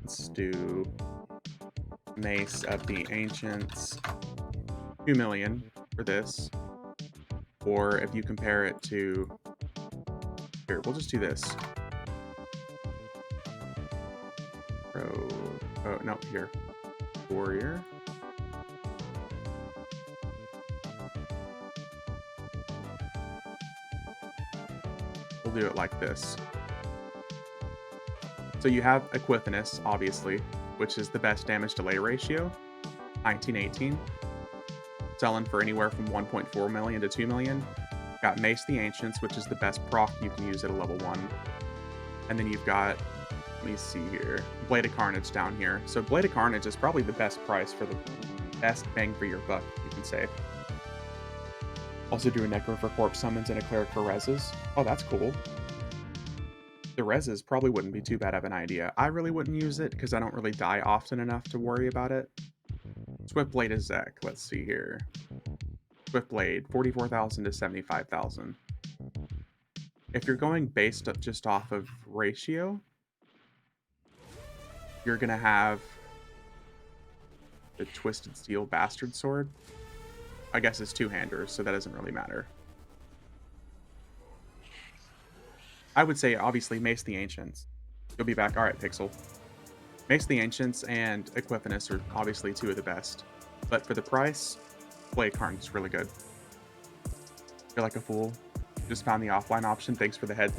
let's do Mace of the Ancients, 2 million for this. Or if you compare it to, here, we'll just do this. Oh, no, here. Warrior. We'll do it like this. So you have Equifinus, obviously, which is the best damage delay ratio, 1918. Selling for anywhere from 1.4 million to 2 million. Got Mace the Ancients, which is the best proc you can use at a level 1. And then you've got, let me see here, Blade of Carnage down here. So Blade of Carnage is probably the best price for the best bang for your buck, you can say. Also do a Necro for Corpse Summons and a Cleric for Reses. Oh, that's cool. The Reses probably wouldn't be too bad of an idea. I really wouldn't use it because I don't really die often enough to worry about it. Swift Blade is Zek. Let's see here. Swift Blade, 44,000 to 75,000. If you're going based just off of ratio, you're going to have the Twisted Steel Bastard Sword. I guess it's two-handers, so that doesn't really matter. I would say, obviously, Mace the Ancients. You'll be back. All right, Pixel. Mace the Ancients and Equifinus are obviously two of the best. But for the price, Blade Carnage is really good. Feel like a fool. Just found the offline option. Thanks for the head.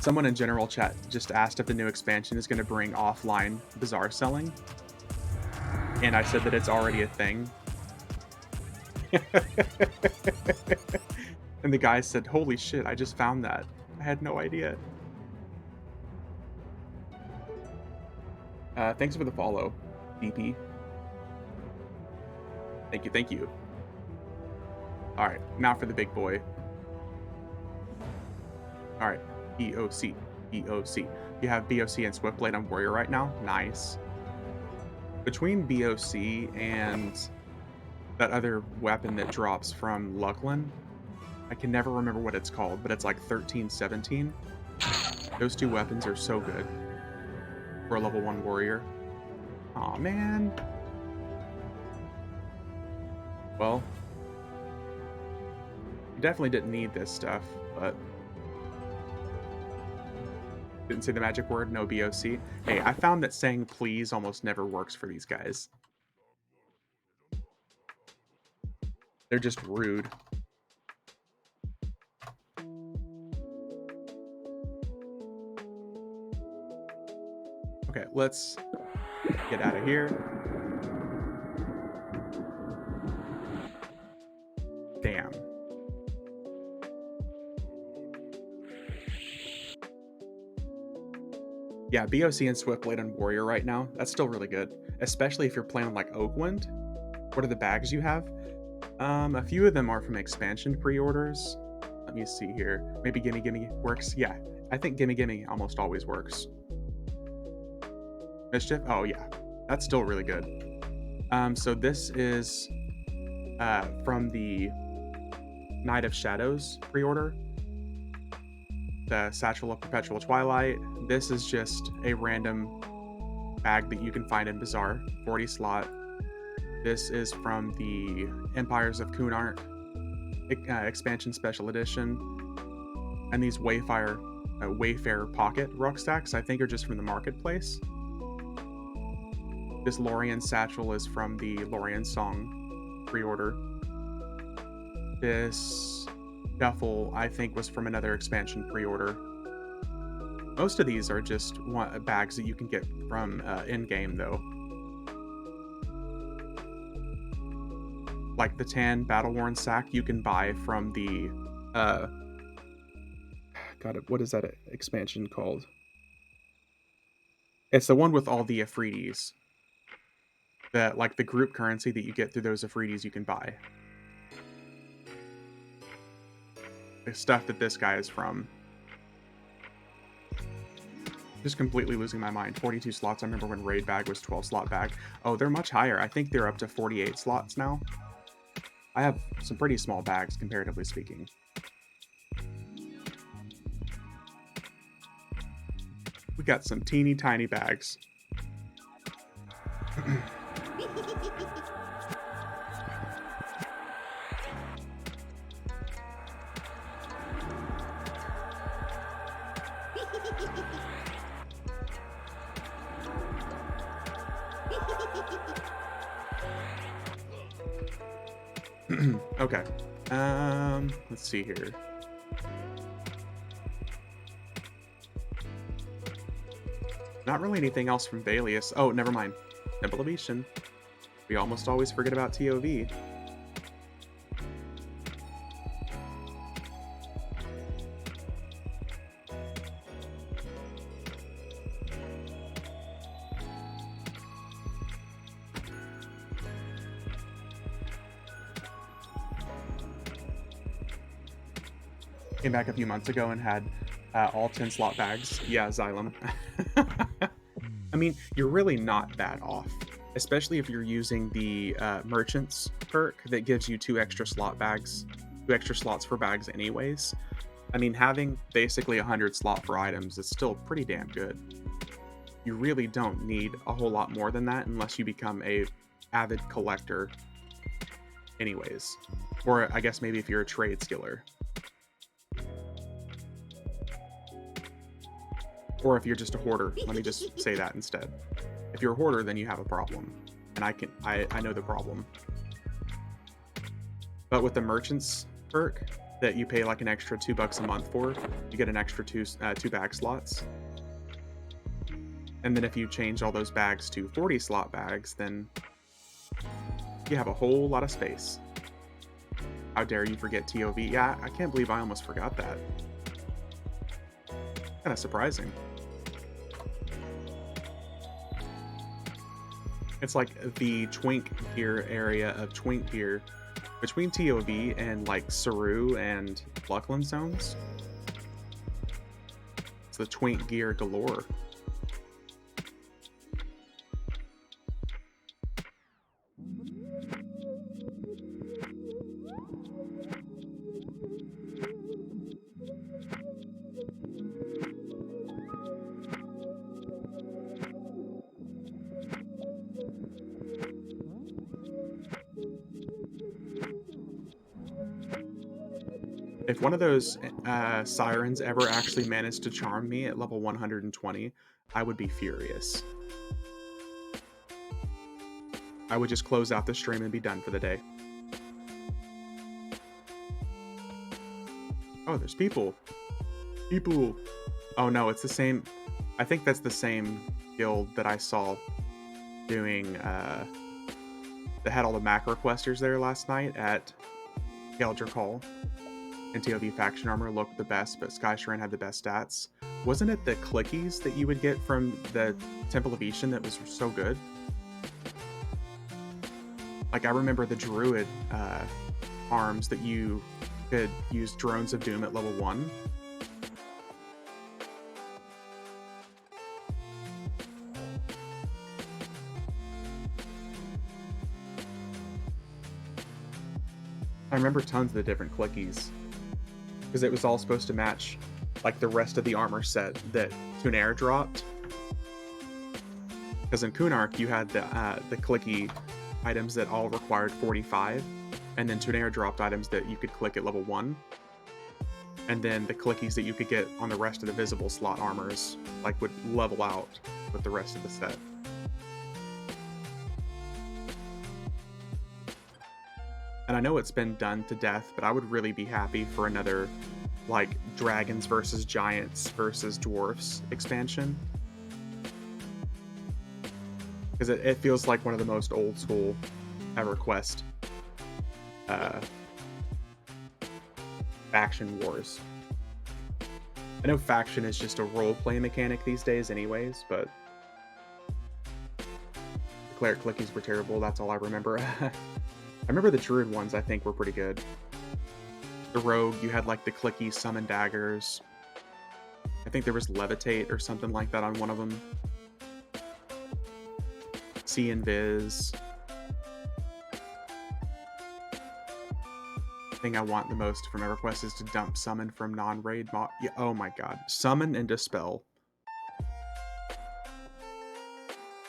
Someone in general chat just asked if the new expansion is going to bring offline Bazaar selling. And I said that it's already a thing. And the guy said, holy shit, I just found that. I had no idea. Thanks for the follow, DP. Thank you, thank you. Alright, now for the big boy. Alright, BOC. BOC. You have BOC and Swiftblade on Warrior right now? Nice. Between BOC and that other weapon that drops from Luckland, I can never remember what it's called, but it's like 1317. Those two weapons are so good for a level 1 warrior. Aw, man. Well, you definitely didn't need this stuff, but didn't say the magic word, no BOC. Hey, I found that saying please almost never works for these guys. They're just rude. Okay, let's get out of here. Damn. Yeah, BOC and Swiftblade on Warrior right now, that's still really good. Especially if you're playing like Oakwind. What are the bags you have? A few of them are from expansion pre-orders. Let me see here. Maybe Gimme Gimme works. Yeah, I think Gimme Gimme almost always works. Mischief? Oh yeah, that's still really good. So this is from the Night of Shadows pre-order. The Satchel of Perpetual Twilight. This is just a random bag that you can find in Bazaar, 40 slot. This is from the Empires of Kunark expansion special edition. And these Wayfarer Pocket rucksacks, I think, are just from the marketplace. This Lorien satchel is from the Lorien Song pre-order. This duffel, I think, was from another expansion pre-order. Most of these are just bags that you can get from in-game, though. Like the tan battle-worn sack you can buy from the... God, what is that expansion called? It's the one with all the Afrides. Like the group currency that you get through those Afrides you can buy. The stuff that this guy is from. Just completely losing my mind. 42 slots. I remember when Raid Bag was 12 slot bag. Oh, they're much higher. I think they're up to 48 slots now. I have some pretty small bags, comparatively speaking. We got some teeny tiny bags. Okay. Let's see here. Not really anything else from Valius. Oh, never mind. Itemization. We almost always forget about TOV. Came back a few months ago and had all 10 slot bags. Yeah, Xylem. I mean, you're really not that off, especially if you're using the Merchants perk that gives you 2 extra slot bags, 2 extra slots for bags anyways. I mean, having basically 100 slot for items is still pretty damn good. You really don't need a whole lot more than that unless you become a avid collector anyways. Or I guess maybe if you're a trade skiller. Or if you're just a hoarder, let me just say that instead. If you're a hoarder, then you have a problem. And I know the problem. But with the Merchants perk that you pay like an extra $2 a month for, you get an extra two bag slots. And then if you change all those bags to 40 slot bags, then you have a whole lot of space. How dare you forget TOV? Yeah, I can't believe I almost forgot that. Kind of surprising. It's like the Twink gear area of Twink gear between TOV and like Saru and Luckland zones. It's the Twink gear galore. If one of those sirens ever actually managed to charm me at level 120, I would be furious. I would just close out the stream and be done for the day. Oh, there's people. People. Oh no, it's the same. I think that's the same guild that I saw doing, that had all the macro questers there last night at Geldric Hall. And TOV faction armor looked the best, but Sky Shrine had the best stats. Wasn't it the clickies that you would get from the Temple of Ishan that was so good? Like, I remember the Druid arms that you could use Drones of Doom at level 1. I remember tons of the different clickies. Because it was all supposed to match like the rest of the armor set that Kunair dropped. Because in Kunark you had the clicky items that all required 45, and then Tunera dropped items that you could click at level 1, and then the clickies that you could get on the rest of the visible slot armors like would level out with the rest of the set. And I know it's been done to death, but I would really be happy for another, like, dragons versus giants versus dwarfs expansion. Because it feels like one of the most old school EverQuest faction wars. I know faction is just a role-play mechanic these days anyways, but the cleric clickies were terrible, that's all I remember. I remember the druid ones I think were pretty good. The rogue, you had like the clicky summon daggers. I think there was levitate or something like that on one of them. See invis. Thing I want the most from EverQuest is to dump summon from non-raid mod. Yeah, oh my god. Summon and dispel.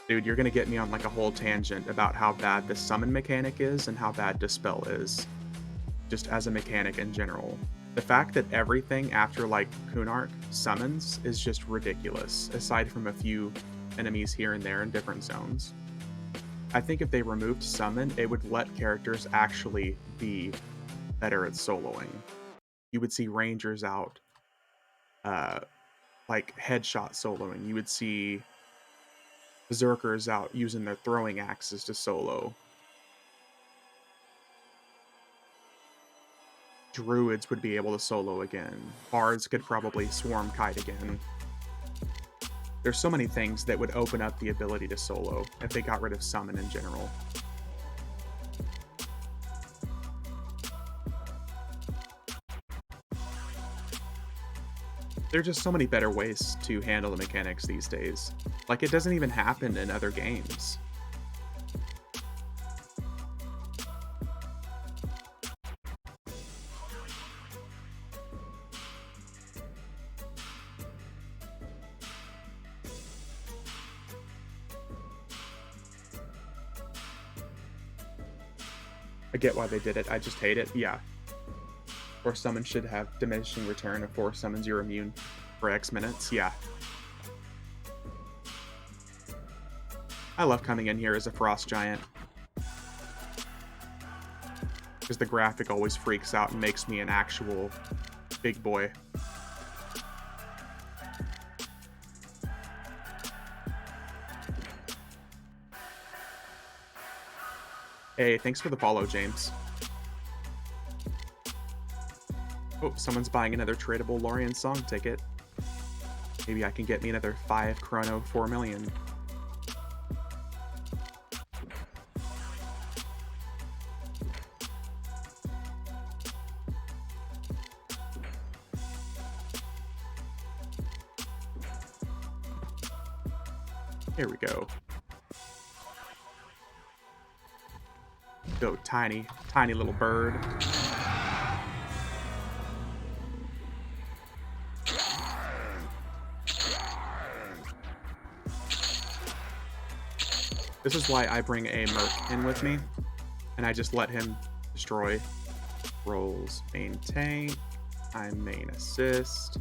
Dude, you're gonna get me on like a whole tangent about how bad the summon mechanic is and how bad dispel is. Just as a mechanic in general. The fact that everything after like Kunark summons is just ridiculous, aside from a few enemies here and there in different zones. I think if they removed summon, it would let characters actually be better at soloing. You would see rangers out like headshot soloing. You would see berserkers out using their throwing axes to solo. Druids would be able to solo again. Bards could probably swarm kite again. There's so many things that would open up the ability to solo if they got rid of summon in general. There's just so many better ways to handle the mechanics these days. Like, it doesn't even happen in other games. I get why they did it, I just hate it, yeah. Or summon should have diminishing return of 4 summons you're immune for X minutes, yeah. I love coming in here as a frost giant. Because the graphic always freaks out and makes me an actual big boy. Hey, thanks for the follow, James. Oh, someone's buying another tradable Lorien song ticket. Maybe I can get me another 5 chrono 4 million. Here we go. Go, tiny, tiny little bird. This is why I bring a Merc in with me, and I just let him destroy. Rolls main tank, I'm main assist.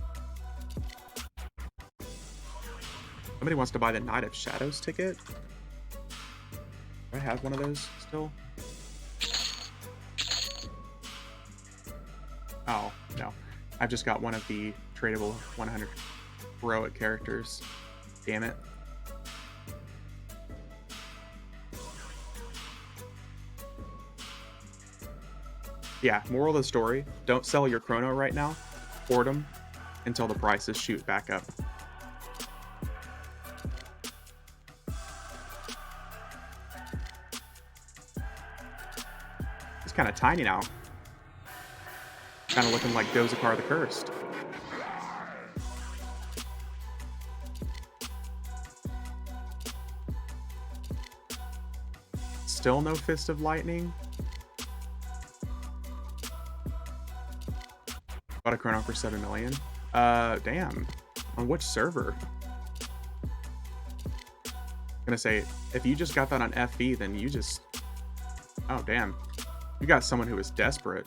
Somebody wants to buy the Knight of Shadows ticket? Do I have one of those still? Oh, no. I've just got one of the tradable 100 heroic characters. Damn it. Yeah, moral of the story, don't sell your chrono right now. Hoard them until the prices shoot back up. It's kind of tiny now. Kind of looking like Dozakar the Cursed. Still no Fist of Lightning? Bought a chrono for 7 million. Damn. On which server? I'm gonna say, if you just got that on FE, then you just Oh, damn. You got someone who is desperate.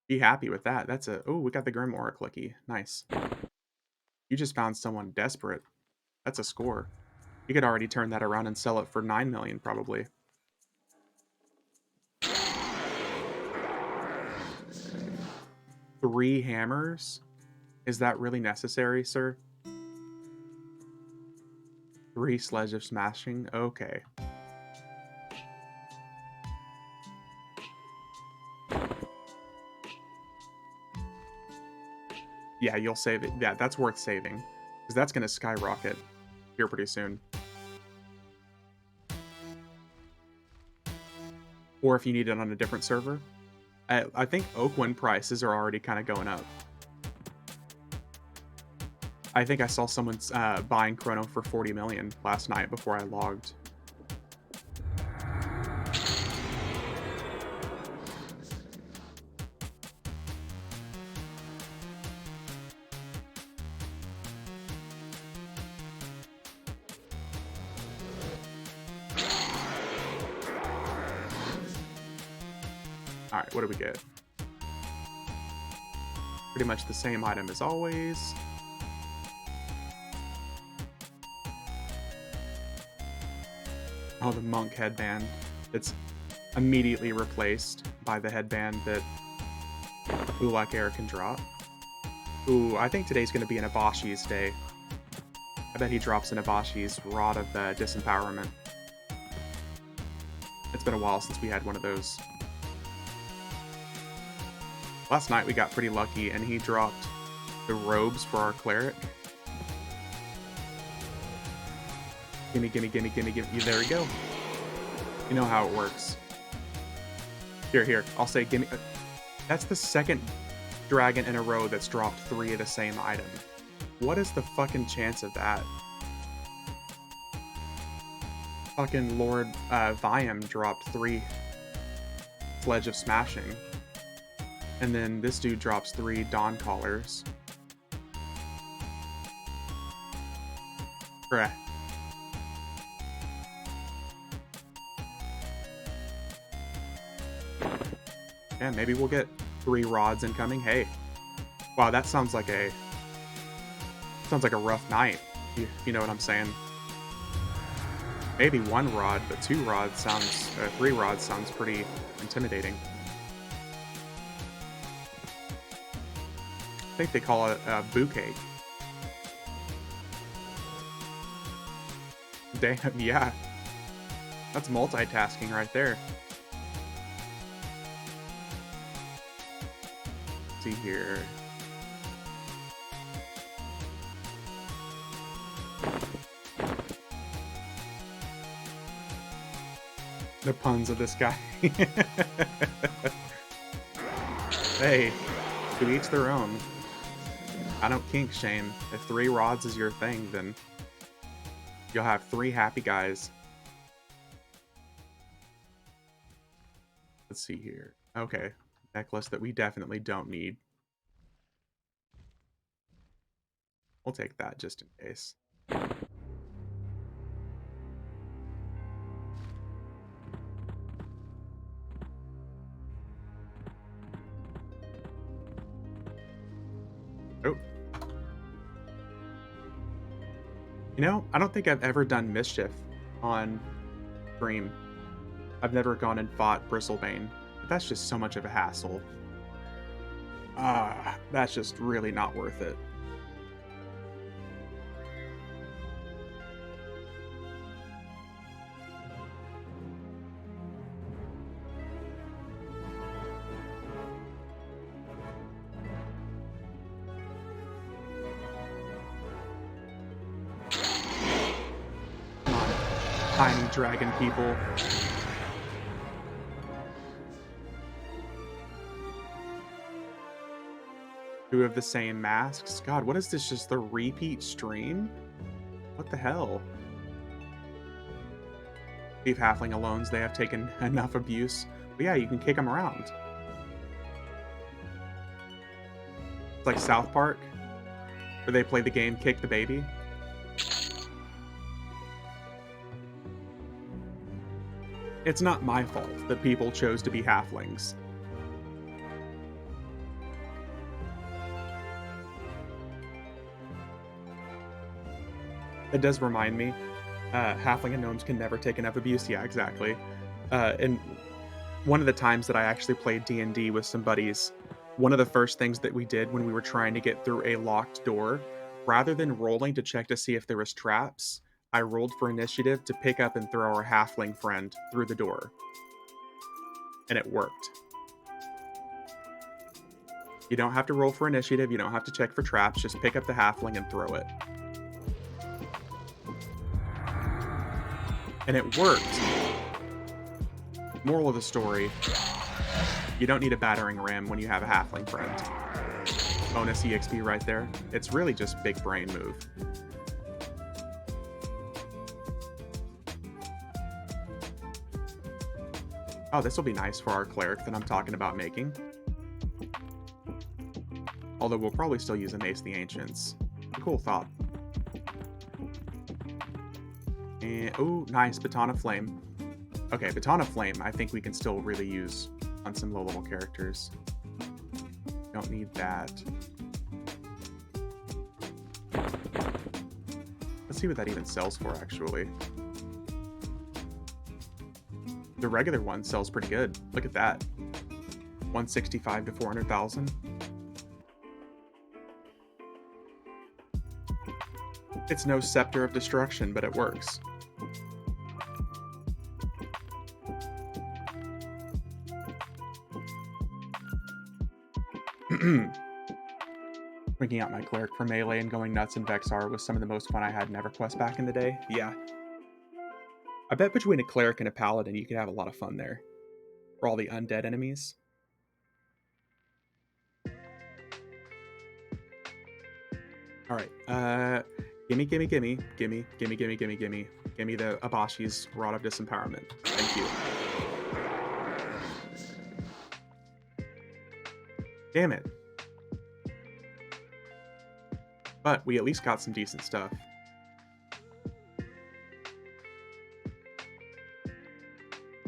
Be happy with that. That's a... Oh, we got the Grimoire clicky. Nice. You just found someone desperate. That's a score. You could already turn that around and sell it for 9 million, probably. Three hammers? Is that really necessary, sir? 3 sledge of smashing? Okay. Yeah, you'll save it. Yeah, that's worth saving. Because that's going to skyrocket here pretty soon. Or if you need it on a different server. I think Oakwind prices are already kind of going up. I think I saw someone buying Chrono for 40 million last night before I logged. Alright, what do we get? Pretty much the same item as always. Oh, the monk headband. It's immediately replaced by the headband that Ulak Air can drop. Ooh, I think today's going to be an Abashi's day. I bet he drops an Abashi's Rod of Disempowerment. It's been a while since we had one of those. Last night we got pretty lucky and he dropped the robes for our cleric. Gimme, gimme, gimme, gimme, gimme. There we go. You know how it works. Here. I'll say gimme. That's the second dragon in a row that's dropped 3 of the same item. What is the fucking chance of that? Fucking Lord Viam dropped 3 Sledge of Smashing. And then this dude drops 3 Dawn Callers. Bruh. Yeah, maybe we'll get 3 rods incoming. Hey. Wow, that sounds like a rough night. You know what I'm saying? Maybe 1 rod, but 2 rods sounds 3 rods sounds pretty intimidating. I think they call it a bouquet. Damn, yeah. That's multitasking right there. Let's see here. The puns of this guy. Hey, to each their own. I don't kink shame. If 3 rods is your thing, then you'll have 3 happy guys. Let's see here. Okay, necklace that we definitely don't need. We'll take that just in case. Oh. You know, I don't think I've ever done mischief on stream. I've never gone and fought Bristlebane. But that's just so much of a hassle. That's just really not worth it. Come on, tiny dragon people. Two of the same masks? God, what is this? Just the repeat stream? What the hell? Leave halfling alones. They have taken enough abuse. But yeah, you can kick them around. It's like South Park, where they play the game Kick the Baby. It's not my fault that people chose to be halflings. It does remind me, halfling and gnomes can never take enough abuse. Yeah, exactly. And one of the times that I actually played D&D with some buddies, one of the first things that we did when we were trying to get through a locked door, rather than rolling to check to see if there was traps, I rolled for initiative to pick up and throw our halfling friend through the door. And it worked. You don't have to roll for initiative, you don't have to check for traps, just pick up the halfling and throw it. And it worked. Moral of the story, you don't need a battering ram when you have a halfling friend. Bonus EXP right there. It's really just big brain move. Oh, this will be nice for our cleric that I'm talking about making. Although we'll probably still use a Mace of the Ancients. A cool thought. And, oh, nice, Baton of Flame. Okay, Baton of Flame, I think we can still really use on some low-level characters. Don't need that. Let's see what that even sells for, actually. The regular one sells pretty good. Look at that. 165 to 400,000. It's no Scepter of Destruction, but it works. Bringing out my cleric for melee and going nuts in Vexar was some of the most fun I had in EverQuest back in the day. Yeah. I bet between a cleric and a paladin you could have a lot of fun there. For all the undead enemies. Alright, gimme the Abashi's Rod of Disempowerment. Thank you. Damn it. But we at least got some decent stuff.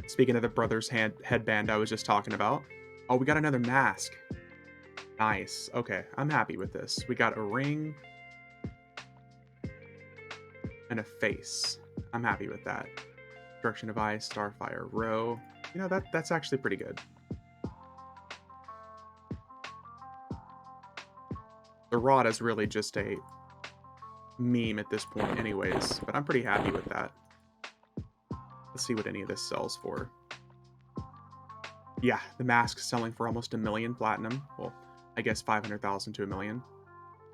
Speaking of the brother's headband I was just talking about. Oh, we got another mask. Nice. Okay, I'm happy with this. We got a ring and a face. I'm happy with that. Destruction of Ice, Starfire, Row. You know, that's actually pretty good. The rod is really just a meme at this point anyways, but I'm pretty happy with that. Let's see what any of this sells for. Yeah, the mask's selling for almost 1 million platinum. Well, I guess 500,000 to 1 million.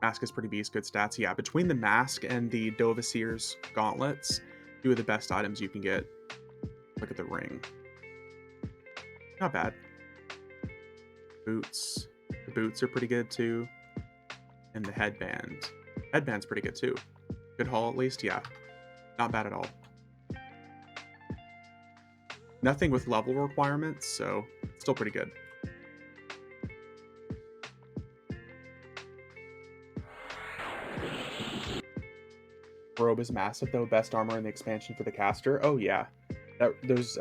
Mask is pretty beast, good stats. Yeah, between the mask and the Dovasir's gauntlets, two of the best items you can get. Look at the ring. Not bad. Boots. The boots are pretty good too. And the headband. Headband's pretty good too. Good haul at least, yeah. Not bad at all. Nothing with level requirements, so still pretty good. Robe is massive though. Best armor in the expansion for the caster. Oh yeah. Those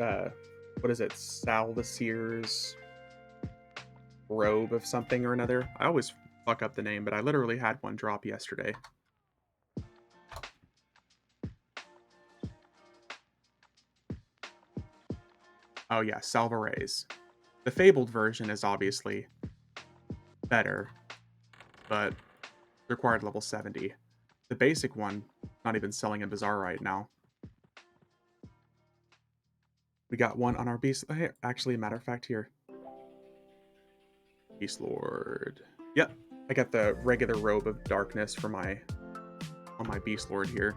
what is it? Saldasir's robe of something or another. I always fuck up the name, but I literally had one drop yesterday. Oh yeah, Salvare's. The Fabled version is obviously better, but required level 70. The basic one, not even selling in Bazaar right now. We got one on our Beast... Hey, actually, matter of fact, here. Beast Lord. Yep, I got the regular Robe of Darkness for on my Beast Lord here.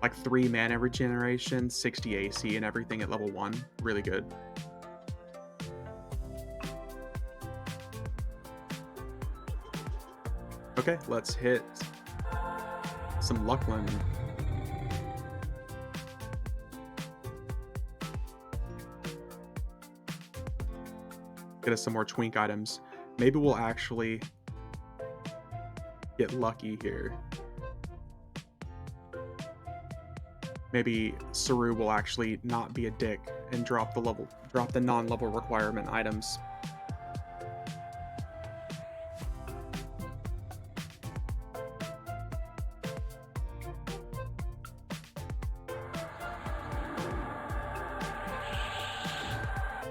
Like 3 mana regeneration, 60 AC and everything at level 1. Really good. Okay, let's hit some Luckland. Get us some more twink items. Maybe we'll actually get lucky here. maybe Saru will actually not be a dick and drop the non-level requirement items.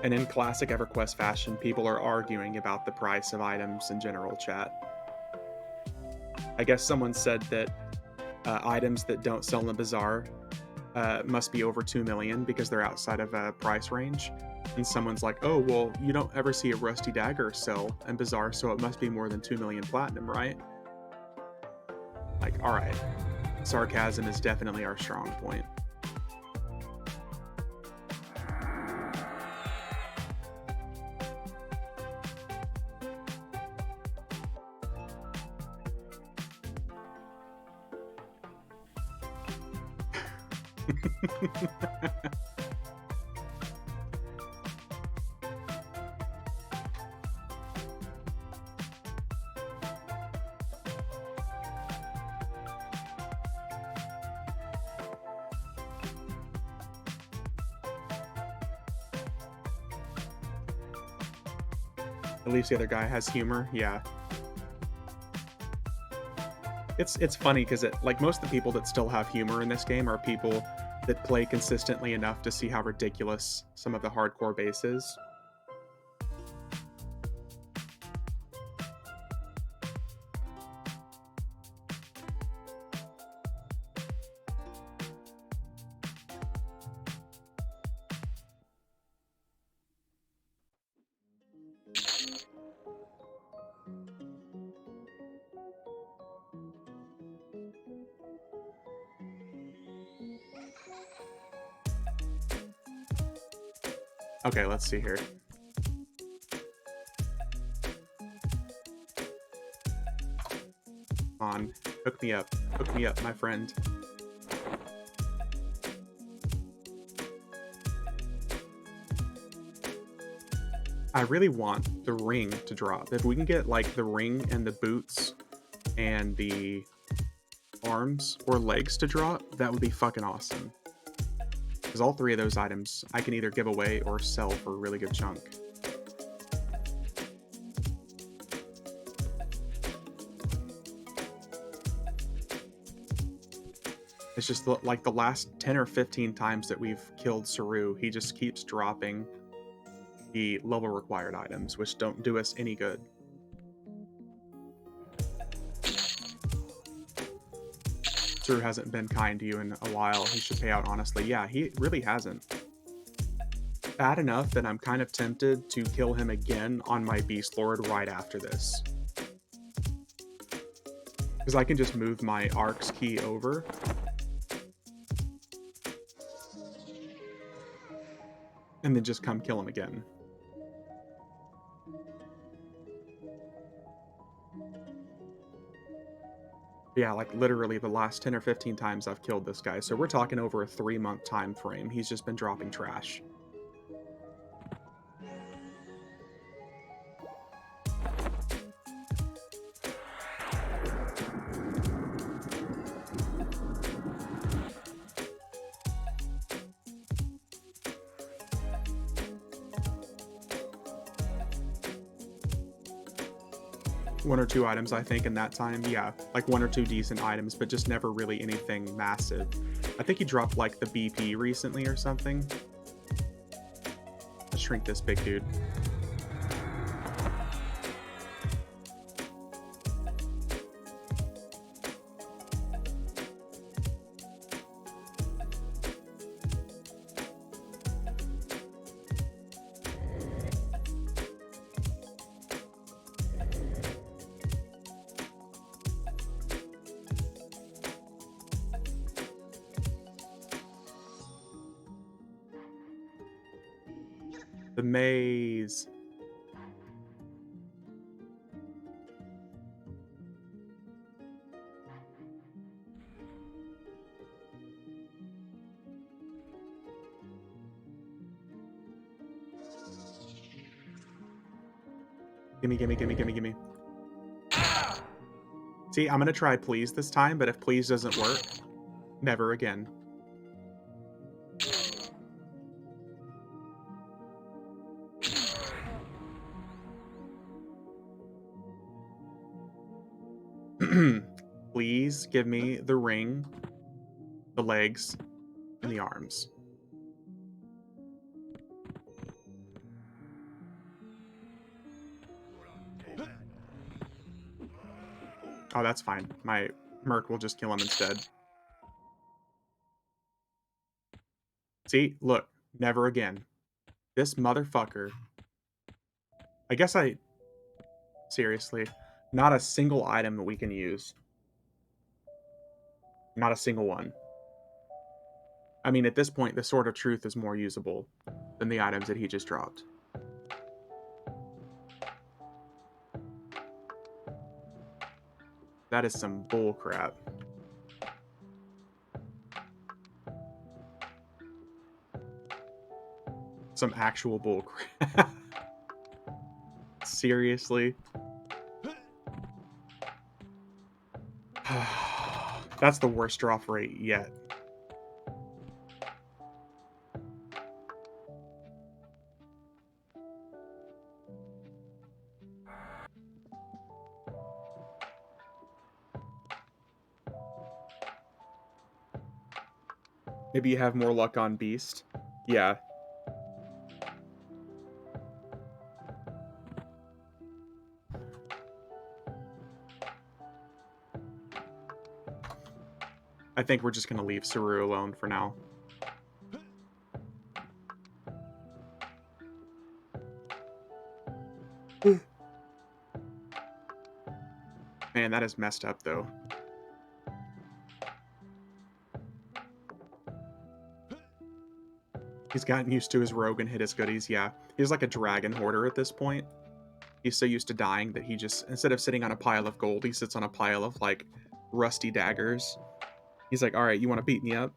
And in classic EverQuest fashion, people are arguing about the price of items in general chat. I guess someone said that items that don't sell in the bazaar must be over 2 million because they're outside of a price range. And someone's like, oh, well, you don't ever see a rusty dagger sell in bazaar, so it must be more than 2 million platinum, right? Like, all right. Sarcasm is definitely our strong point. At least the other guy has humor. Yeah. It's funny because like most of the people that still have humor in this game are people that play consistently enough to see how ridiculous some of the hardcore base is. Okay, let's see here. Come on, hook me up, my friend. I really want the ring to drop. If we can get like the ring and the boots and the arms or legs to drop, that would be fucking awesome. Because all three of those items I can either give away or sell for a really good chunk. It's just like the last 10 or 15 times that we've killed Saru, he just keeps dropping the level required items, which don't do us any good. Saru hasn't been kind to you in a while. He should pay out honestly. Yeah, he really hasn't. Bad enough that I'm kind of tempted to kill him again on my Beast Lord right after this. Because I can just move my Arcs key over. And then just come kill him again. Yeah, like literally the last 10 or 15 times I've killed this guy. So we're talking over a 3-month time frame. He's just been dropping trash. One or two items, I think, in that time. Yeah, like one or two decent items, but just never really anything massive. I think he dropped, like, the BP recently or something. Let's shrink this big dude. The maze. Gimme, gimme, gimme, gimme, gimme. See, I'm gonna try please this time, but if please doesn't work, never again. Please give me the ring, the legs, and the arms. Oh, that's fine. My Merc will just kill him instead. See? Look. Never again. This motherfucker. I guess I... Seriously. Not a single item that we can use. Not a single one. I mean, at this point, the Sword of Truth is more usable than the items that he just dropped. That is some bull crap. Some actual bull crap. Seriously? That's the worst drop rate yet. Maybe you have more luck on Beast. Yeah. I think we're just going to leave Saru alone for now. Man, that is messed up, though. He's gotten used to his rogue and hit his goodies, yeah. He's like a dragon hoarder at this point. He's so used to dying that he just, instead of sitting on a pile of gold, he sits on a pile of, like, rusty daggers. He's like, alright, you want to beat me up?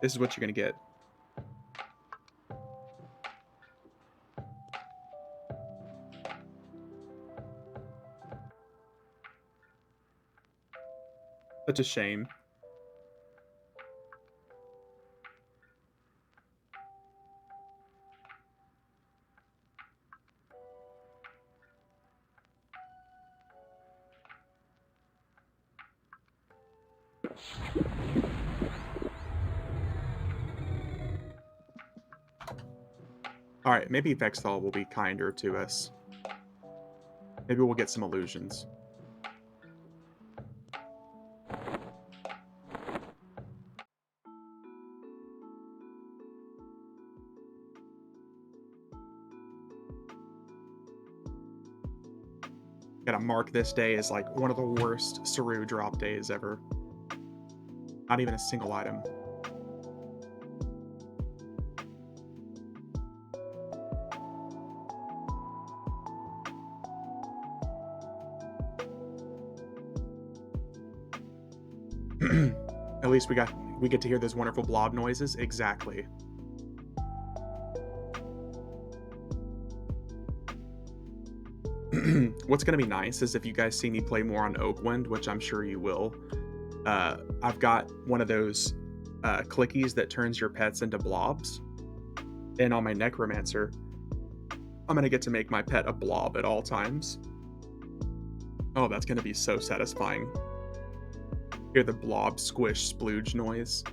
This is what you're going to get. Such a shame. Alright, maybe Vexthal will be kinder to us. Maybe we'll get some illusions. Gotta mark this day as like one of the worst Saru drop days ever. Not even a single item. At least we get to hear those wonderful blob noises. Exactly. What's gonna be nice is if you guys see me play more on Oakwind, which I'm sure you will. I've got one of those clickies that turns your pets into blobs. And on my Necromancer, I'm gonna get to make my pet a blob at all times. Oh, that's gonna be so satisfying. Hear the blob squish splooge noise.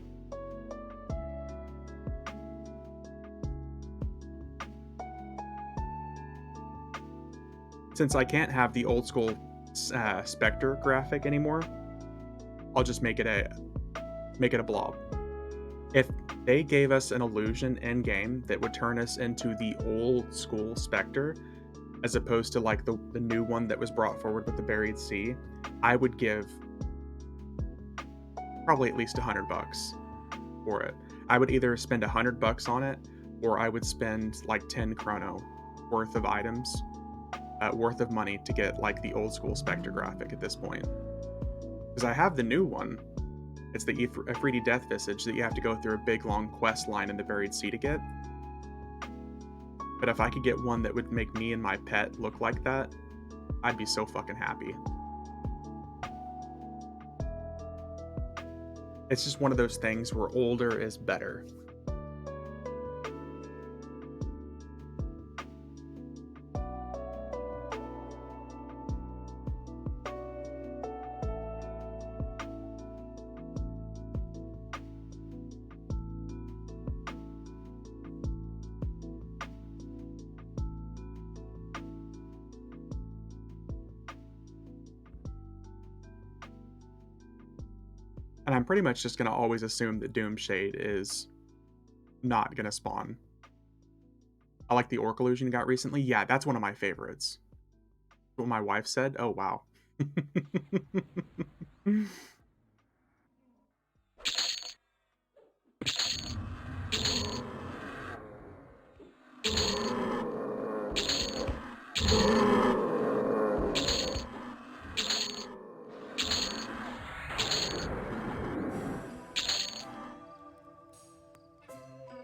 Since I can't have the old school Spectre graphic anymore, I'll just make it a blob. If they gave us an illusion in game that would turn us into the old school Spectre, as opposed to like the new one that was brought forward with the Buried Sea, I would give probably at least $100 for it. I would either spend $100 on it, or I would spend like 10 chrono worth of items, worth of money to get like the old school Spectre graphic at this point. Because I have the new one. It's the Ifriti Death Visage that you have to go through a big long quest line in the Buried Sea to get. But if I could get one that would make me and my pet look like that, I'd be so fucking happy. It's just one of those things where older is better. And I'm pretty much just going to always assume that Doomshade is not going to spawn. I like the Orc Illusion you got recently. Yeah, that's one of my favorites. What my wife said. Oh, wow.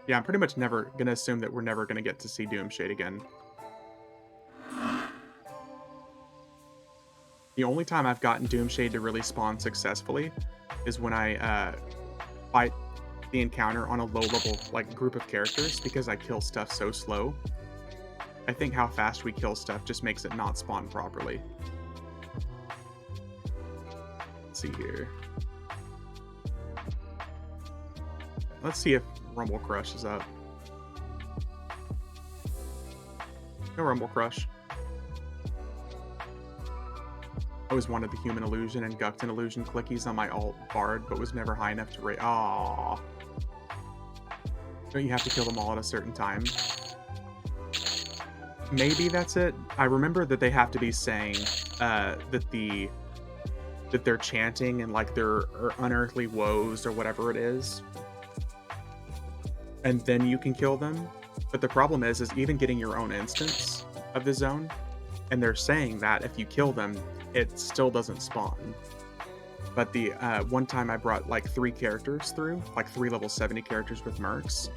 Yeah, I'm pretty much never going to assume that we're never going to get to see Doomshade again. The only time I've gotten Doomshade to really spawn successfully is when I fight the encounter on a low level like group of characters because I kill stuff so slow. I think how fast we kill stuff just makes it not spawn properly. Let's see here. Let's see if Rumble Crush is up. No Rumble Crush. I always wanted the Human Illusion and Gukton Illusion clickies on my alt Bard, but was never high enough to rate. Aww. Don't you have to kill them all at a certain time? Maybe that's it. I remember that they have to be saying that they're chanting and like their unearthly woes or whatever it is, and then you can kill them. But the problem is even getting your own instance of the zone, and they're saying that if you kill them, it still doesn't spawn. But the one time I brought like 3 characters through, like 3 level 70 characters with mercs,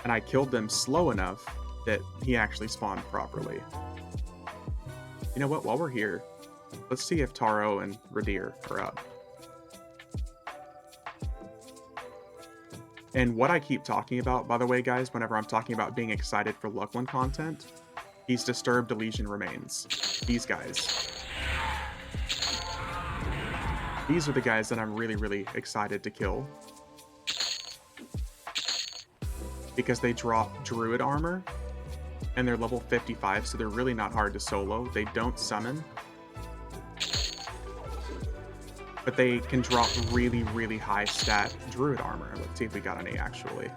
and I killed them slow enough that he actually spawned properly. You know what? While we're here, let's see if Taro and Radir are up. And what I keep talking about, by the way, guys, whenever I'm talking about being excited for Lucklin content, these Disturbed Elysian Remains. These guys. These are the guys that I'm really, really excited to kill. Because they drop Druid armor, and they're level 55, so they're really not hard to solo. They don't summon. But they can drop really, really high stat Druid armor. Let's see if we got any, actually.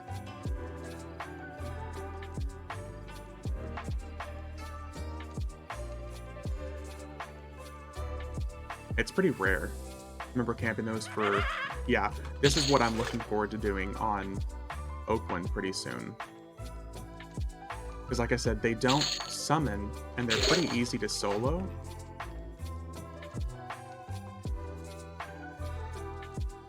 It's pretty rare. I remember camping those for... Yeah, this is what I'm looking forward to doing on Oakland pretty soon. Because like I said, they don't summon, and they're pretty easy to solo.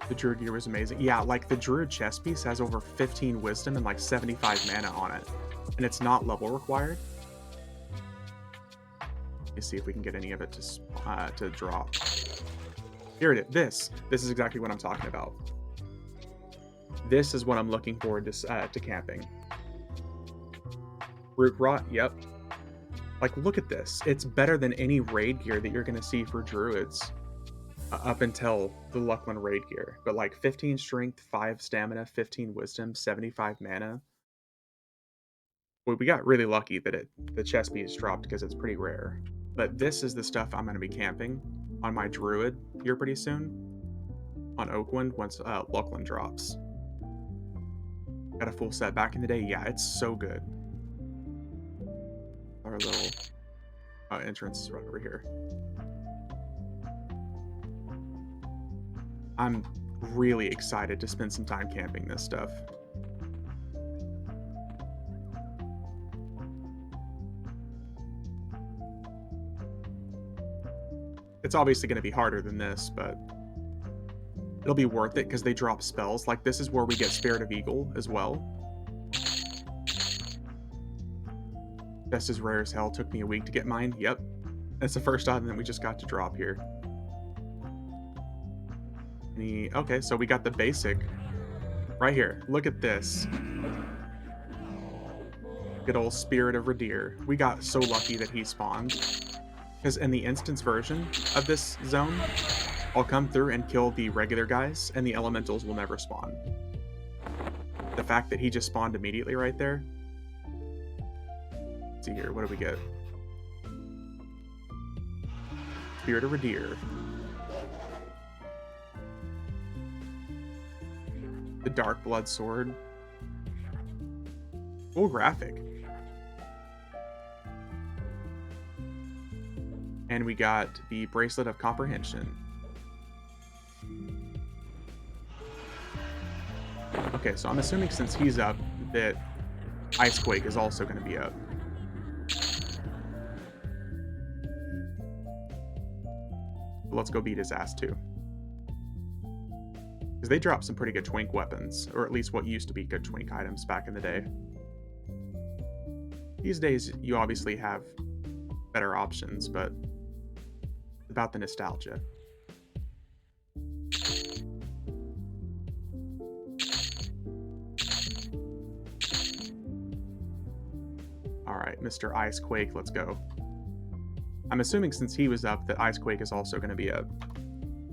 The Druid gear was amazing. Yeah, like the Druid chest piece has over 15 wisdom and like 75 mana on it. And it's not level required. Let's see if we can get any of it to drop. Here it is. This is exactly what I'm talking about. This is what I'm looking forward to camping. Root Rot, yep. Like, look at this. It's better than any raid gear that you're going to see for Druids up until the Lucklin raid gear. But like 15 strength, 5 stamina, 15 wisdom, 75 mana. Well, we got really lucky that the chest piece dropped because it's pretty rare. But this is the stuff I'm going to be camping on my Druid here pretty soon. On Oakland once Lucklin drops. Got a full set back in the day. Yeah, it's so good. Our little entrance is right over here. I'm really excited to spend some time camping this stuff. It's obviously going to be harder than this, but it'll be worth it because they drop spells. Like, this is where we get Spirit of Eagle as well. Just as rare as hell. Took me a week to get mine. Yep. That's the first item that we just got to drop here. Okay, so we got the basic right here. Look at this. Good old Spirit of Radir. We got so lucky that he spawned. Because in the instance version of this zone, I'll come through and kill the regular guys, and the elementals will never spawn. The fact that he just spawned immediately right there. Let's see here, what do we get? Spirit of Radir. The Dark Blood Sword. Cool graphic. And we got the Bracelet of Comprehension. Okay, so I'm assuming since he's up that Icequake is also going to be up. Let's go beat his ass too. Because they dropped some pretty good twink weapons, or at least what used to be good twink items back in the day. These days, you obviously have better options, but it's about the nostalgia. Alright, Mr. Icequake, let's go. I'm assuming since he was up that Icequake is also going to be up.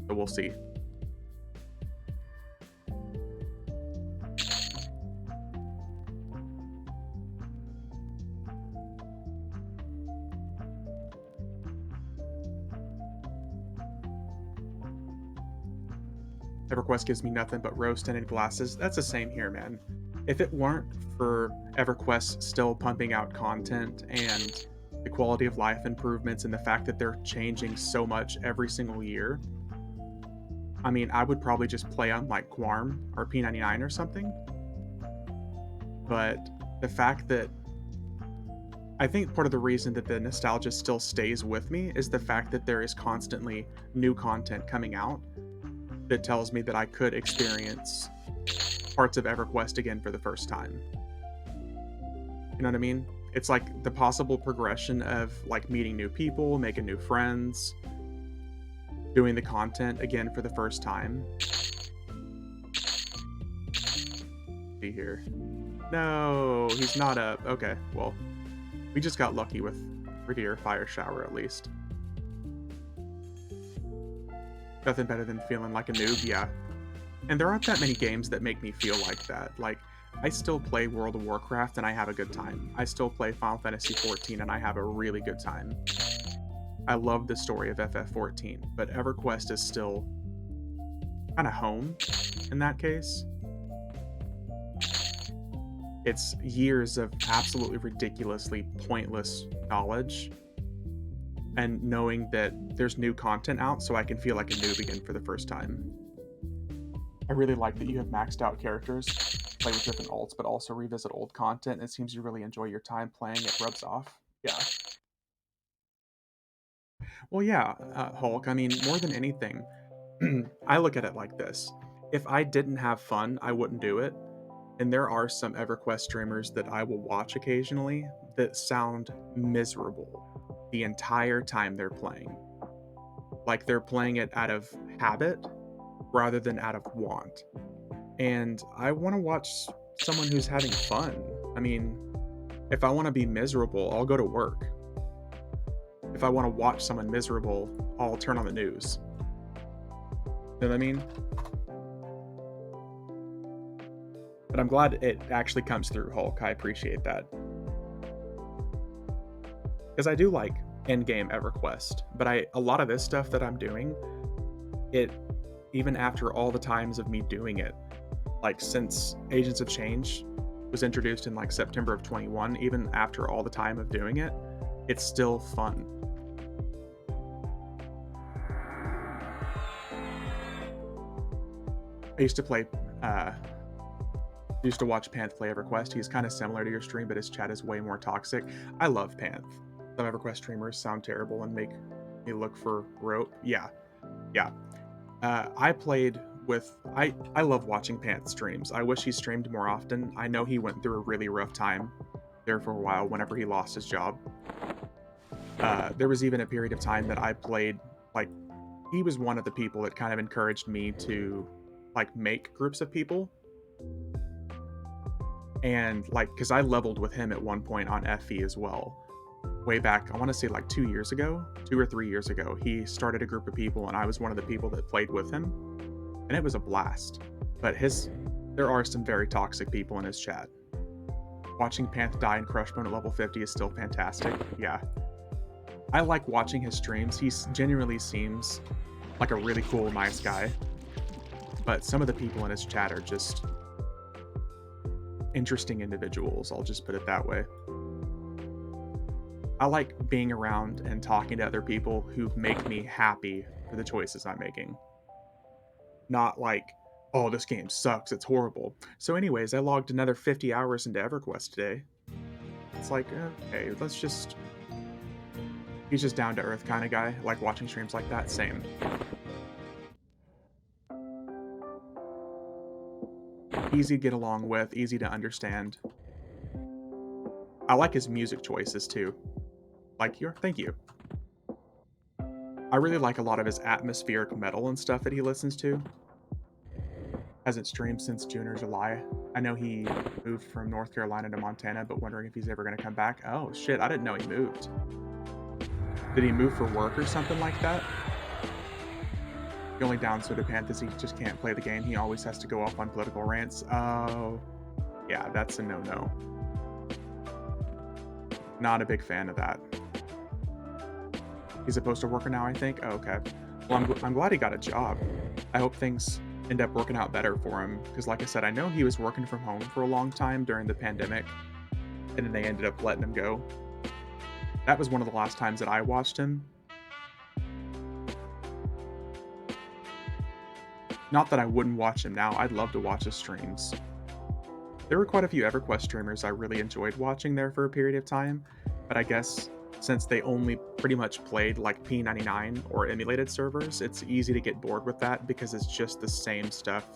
So we'll see. EverQuest gives me nothing but rose-tinted glasses. That's the same here, man. If it weren't for EverQuest still pumping out content and the quality of life improvements and the fact that they're changing so much every single year, I mean, I would probably just play on like Quarm or P99 or something. But the fact that I think part of the reason that the nostalgia still stays with me is the fact that there is constantly new content coming out that tells me that I could experience parts of EverQuest again for the first time. You know what I mean? It's like the possible progression of like meeting new people, making new friends, doing the content again for the first time. Be here. No, he's not up. Okay, well, we just got lucky with Revere Fire Shower at least. Nothing better than feeling like a noob, yeah. And there aren't that many games that make me feel like that. Like, I still play World of Warcraft and I have a good time. I still play Final Fantasy XIV and I have a really good time. I love the story of FF14, but EverQuest is still kind of home in that case. It's years of absolutely ridiculously pointless knowledge and knowing that there's new content out so I can feel like a noob again for the first time. I really like that you have maxed out characters, play with different ults, but also revisit old content. It seems you really enjoy your time playing. It rubs off. Yeah. Well, yeah, Hulk, I mean, more than anything, I look at it like this. If I didn't have fun, I wouldn't do it. And there are some EverQuest streamers that I will watch occasionally that sound miserable the entire time they're playing. Like they're playing it out of habit rather than out of want. And I want to watch someone who's having fun. I mean, if I want to be miserable, I'll go to work. If I want to watch someone miserable, I'll turn on the news. You know what I mean? But I'm glad it actually comes through, Hulk. I appreciate that. Because I do like endgame EverQuest, but a lot of this stuff that I'm doing, it even after all the times of me doing it, like since Agents of Change was introduced in like September of 21, even after all the time of doing it, it's still fun. I used to watch Panth play EverQuest. He's kind of similar to your stream, but his chat is way more toxic. I love Panth. Some EverQuest streamers sound terrible and make me look for rope. Yeah. I played with... I love watching Panth streams. I wish he streamed more often. I know he went through a really rough time there for a while whenever he lost his job. There was even a period of time that I played, like, he was one of the people that kind of encouraged me to, like, make groups of people. And, like, because I leveled with him at one point on FE as well. Way back, I want to say like 2 years ago, 2 or 3 years ago, he started a group of people and I was one of the people that played with him. And it was a blast. But there are some very toxic people in his chat. Watching Panth die and crush bone at level 50 is still fantastic. Yeah. I like watching his streams. He genuinely seems like a really cool, nice guy. But some of the people in his chat are just interesting individuals, I'll just put it that way. I like being around and talking to other people who make me happy for the choices I'm making. Not like, "Oh, this game sucks, it's horrible." So anyways, I logged another 50 hours into EverQuest today. It's like, okay, let's just he's just down to earth kind of guy, like watching streams like that, same. Easy to get along with, easy to understand. I like his music choices too. Like your thank you. I really like a lot of his atmospheric metal and stuff that he listens to. Hasn't streamed since June or July. I know he moved from North Carolina to Montana, but wondering if he's ever gonna come back. Oh shit, I didn't know he moved. Did he move for work or something like that? The only downside of Panth is he just can't play the game. He always has to go off on political rants. Oh, yeah, that's a no-no. Not a big fan of that. He's a postal worker now, I think? Oh, okay. Well, I'm glad he got a job. I hope things end up working out better for him, because like I said, I know he was working from home for a long time during the pandemic, and then they ended up letting him go. That was one of the last times that I watched him. Not that I wouldn't watch him now, I'd love to watch his streams. There were quite a few EverQuest streamers I really enjoyed watching there for a period of time, but I guess since they only pretty much played like P99 or emulated servers, it's easy to get bored with that because it's just the same stuff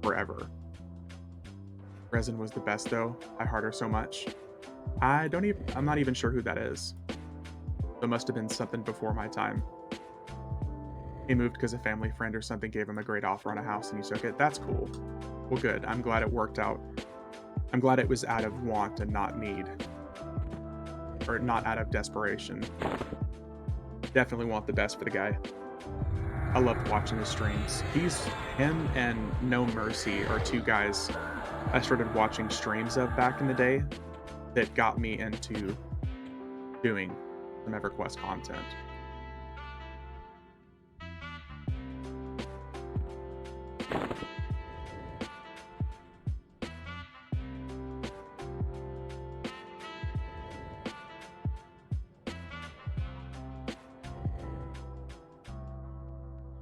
forever. Resin was the best though. I heart her so much. I'm not even sure who that is. So it must have been something before my time. He moved because a family friend or something gave him a great offer on a house and he took it. That's cool. Well, good. I'm glad it worked out. I'm glad it was out of want and not need. Or not out of desperation. Definitely want the best for the guy. I loved watching his streams. Him and No Mercy are two guys I started watching streams of back in the day that got me into doing some EverQuest content.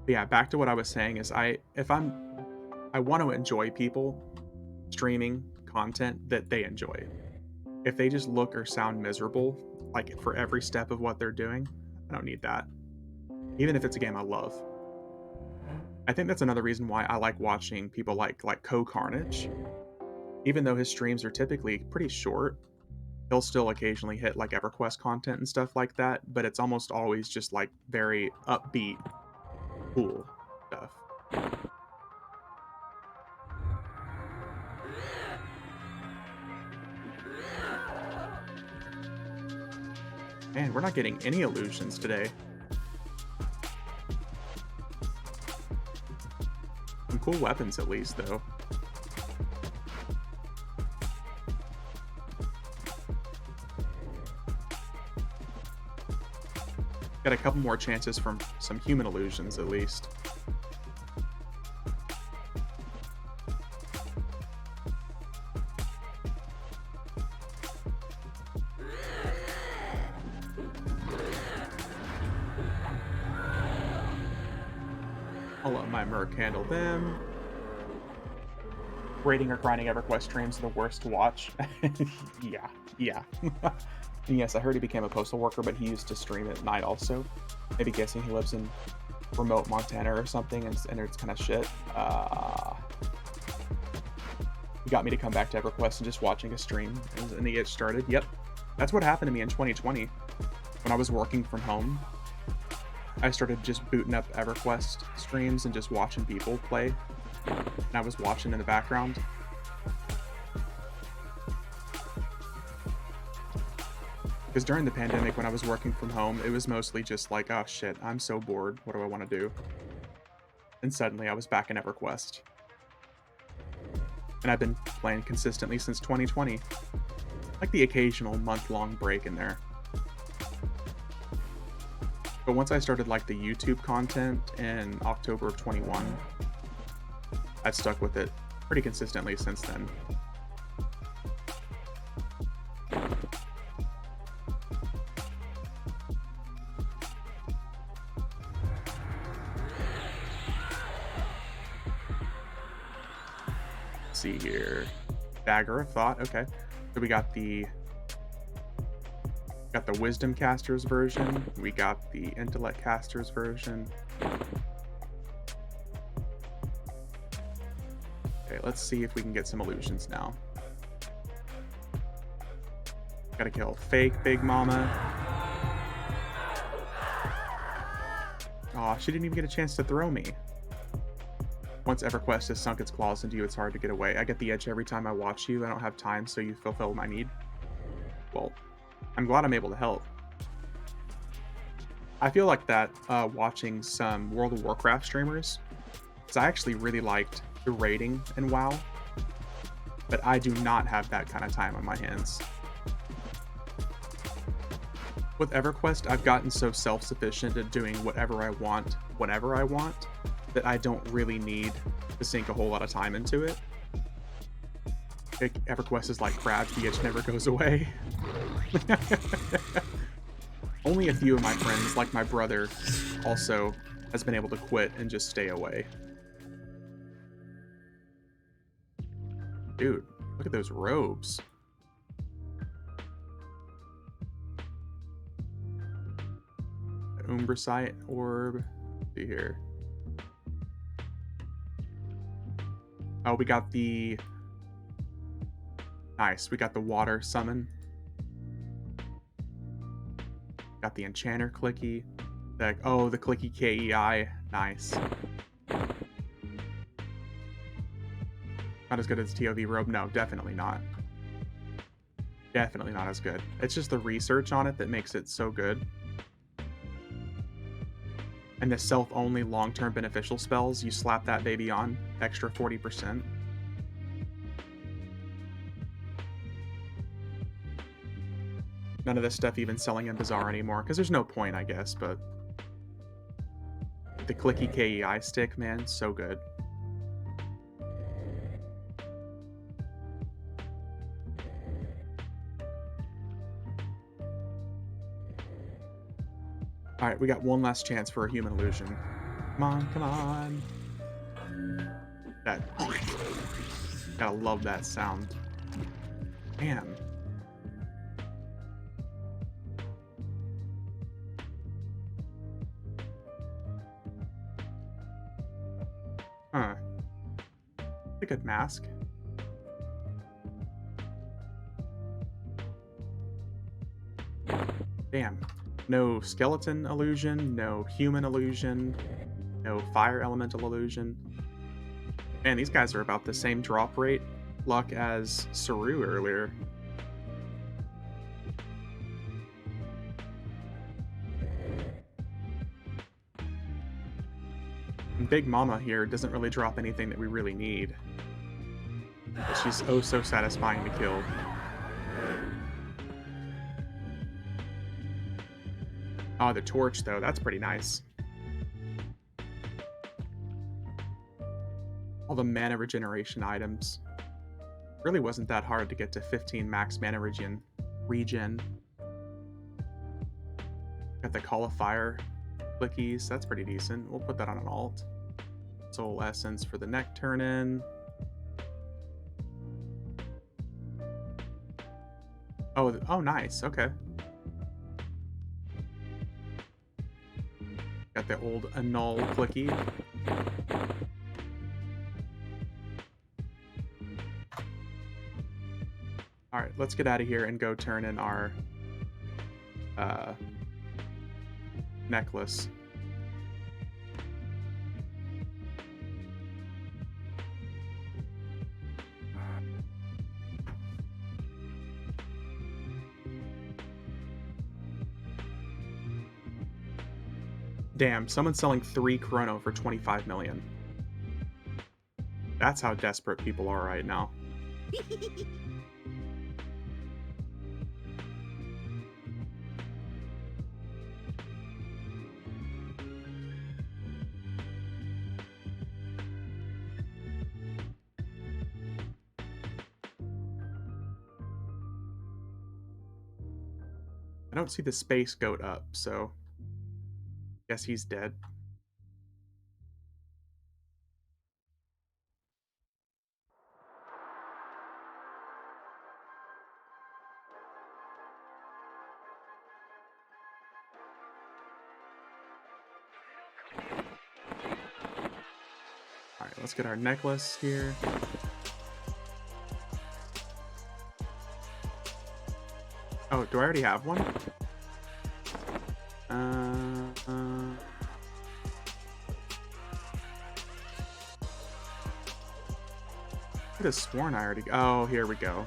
But yeah, back to what I was saying is I want to enjoy people streaming content that they enjoy. If they just look or sound miserable, like for every step of what they're doing, I don't need that. Even if it's a game I love. I think that's another reason why I like watching people like Co-Carnage. Even though his streams are typically pretty short, he'll still occasionally hit like EverQuest content and stuff like that, but it's almost always just like very upbeat, cool stuff. Man, we're not getting any illusions today. Some cool weapons at least, though. Got a couple more chances from some human illusions at least. I'll let my Merc handle them. Rating or grinding EverQuest streams are the worst to watch. yeah. And yes, I heard he became a postal worker, but he used to stream at night also. Maybe guessing he lives in remote Montana or something, and it's kind of shit. He got me to come back to EverQuest and just watching a stream and he gets started. Yep, that's what happened to me in 2020 when I was working from home. I started just booting up EverQuest streams and just watching people play. And I was watching in the background. Because during the pandemic, when I was working from home, it was mostly just like, oh shit, I'm so bored. What do I want to do? And suddenly I was back in EverQuest. And I've been playing consistently since 2020. Like the occasional month-long break in there. But once I started like the YouTube content in October of 21, I've stuck with it pretty consistently since then. see here. Dagger of Thought. Okay. So we got the Wisdom Casters version. We got the Intellect Casters version. Okay, let's see if we can get some illusions now. Gotta kill fake Big Mama. Aw, she didn't even get a chance to throw me. Once EverQuest has sunk its claws into you, it's hard to get away. I get the itch every time I watch you. I don't have time, so you fulfill my need. Well, I'm glad I'm able to help. I feel like that watching some World of Warcraft streamers, because I actually really liked the raiding in WoW, but I do not have that kind of time on my hands. With EverQuest, I've gotten so self-sufficient at doing whatever I want, whenever I want, that I don't really need to sink a whole lot of time into it. EverQuest is like crabs, the itch never goes away. Only a few of my friends, like my brother, also has been able to quit and just stay away. Dude, look at those robes. Umbracite orb. Let's see here. Oh, we got the... Nice, we got the water summon. Got the enchanter clicky. Oh, the clicky KEI. Nice. Not as good as TOV robe? No, definitely not. Definitely not as good. It's just the research on it that makes it so good. And the self-only long-term beneficial spells, you slap that baby on, extra 40%. None of this stuff even selling in Bazaar anymore, because there's no point, I guess, but... The clicky KEI stick, man, so good. Alright, we got one last chance for a human illusion. Come on, come on. That... Gotta love that sound. Damn. Huh. A good mask. Damn. No skeleton illusion, no human illusion, no fire elemental illusion. Man, these guys are about the same drop rate luck as Saru earlier. And Big Mama here doesn't really drop anything that we really need. But she's oh so satisfying to kill. Oh, the torch, though. That's pretty nice. All the mana regeneration items. Really wasn't that hard to get to 15 max mana regen. Got the Call of Fire clickies. That's pretty decent. We'll put that on an alt. Soul Essence for the neck turn-in. Oh, nice. Okay. Got the old Annul clicky. Alright, let's get out of here and go turn in our necklace. Damn, someone's selling 3 Chrono for 25 million. That's how desperate people are right now. I don't see the space goat up, so guess he's dead. All right, let's get our necklace here. Oh, do I already have one? Uh, I could have sworn I already. Oh, here we go.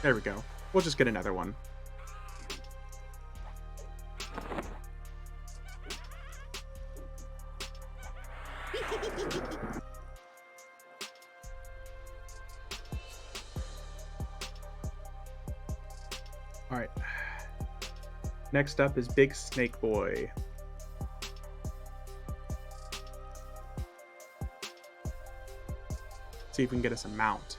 There we go. We'll just get another one. All right. Next up is Big Snake Boy. See if we can get us a mount.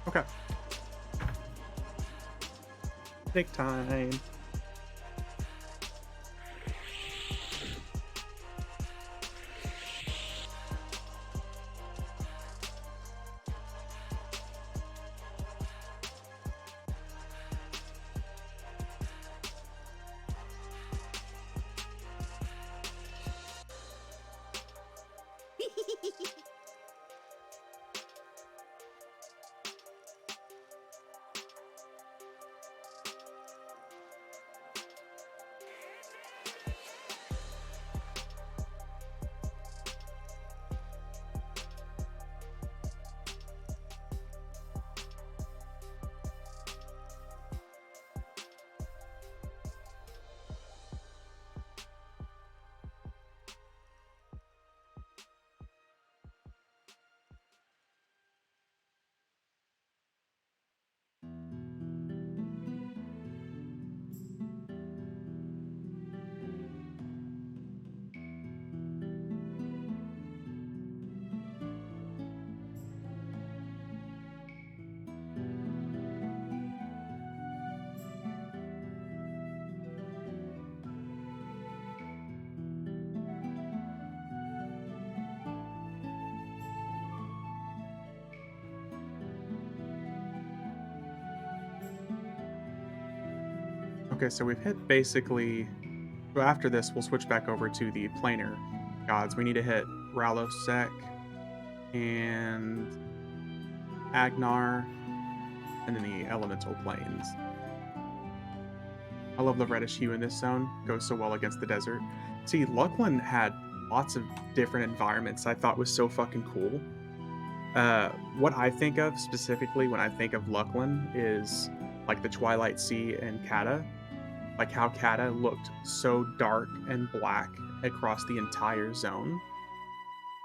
Okay. Take time. Okay, so we've hit basically. So after this, we'll switch back over to the planar gods. We need to hit Ralosek and Agnar, and then the elemental planes. I love the reddish hue in this zone. Goes so well against the desert. See, Luckland had lots of different environments I thought was so fucking cool. What I think of specifically when I think of Luckland is like the Twilight Sea and Kata. Like how Kata looked so dark and black across the entire zone.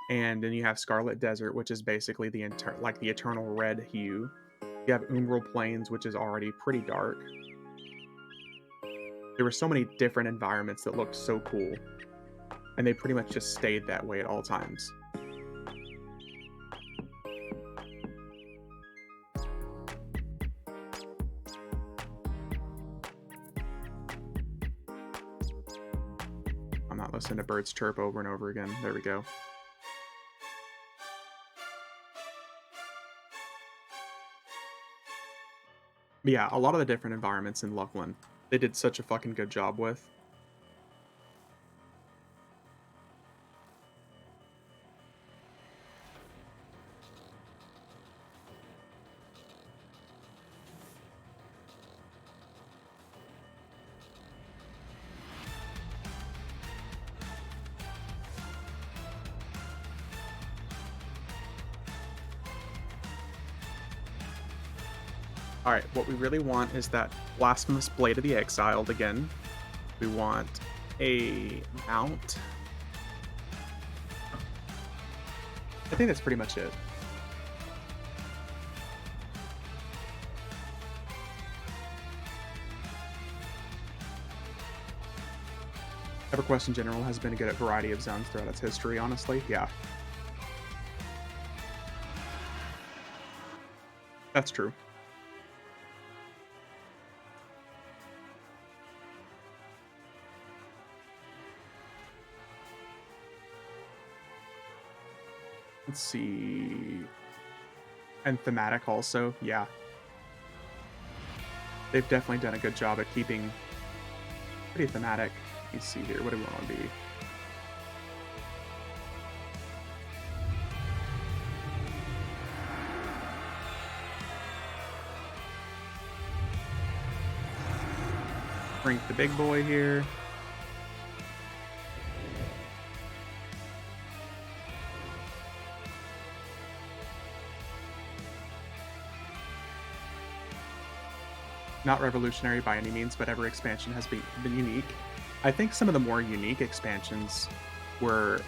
And then you have Scarlet Desert, which is basically the the eternal red hue. You have Umbral Plains, which is already pretty dark. There were so many different environments that looked so cool, and they pretty much just stayed that way at all times. I'm not listening to birds chirp over and over again. There we go. But yeah, a lot of the different environments in Loveland, they did such a fucking good job with. All right, what we really want is that blasphemous blade of the exiled again. We want a mount. I think that's pretty much it. EverQuest in general has been good at variety of zones throughout its history, honestly. Yeah, that's true. Let's see. And thematic also. Yeah, they've definitely done a good job at keeping pretty thematic. Let's see here. What do we want to be? Rank the big boy here. Not revolutionary by any means, but every expansion has been unique. I think some of the more unique expansions were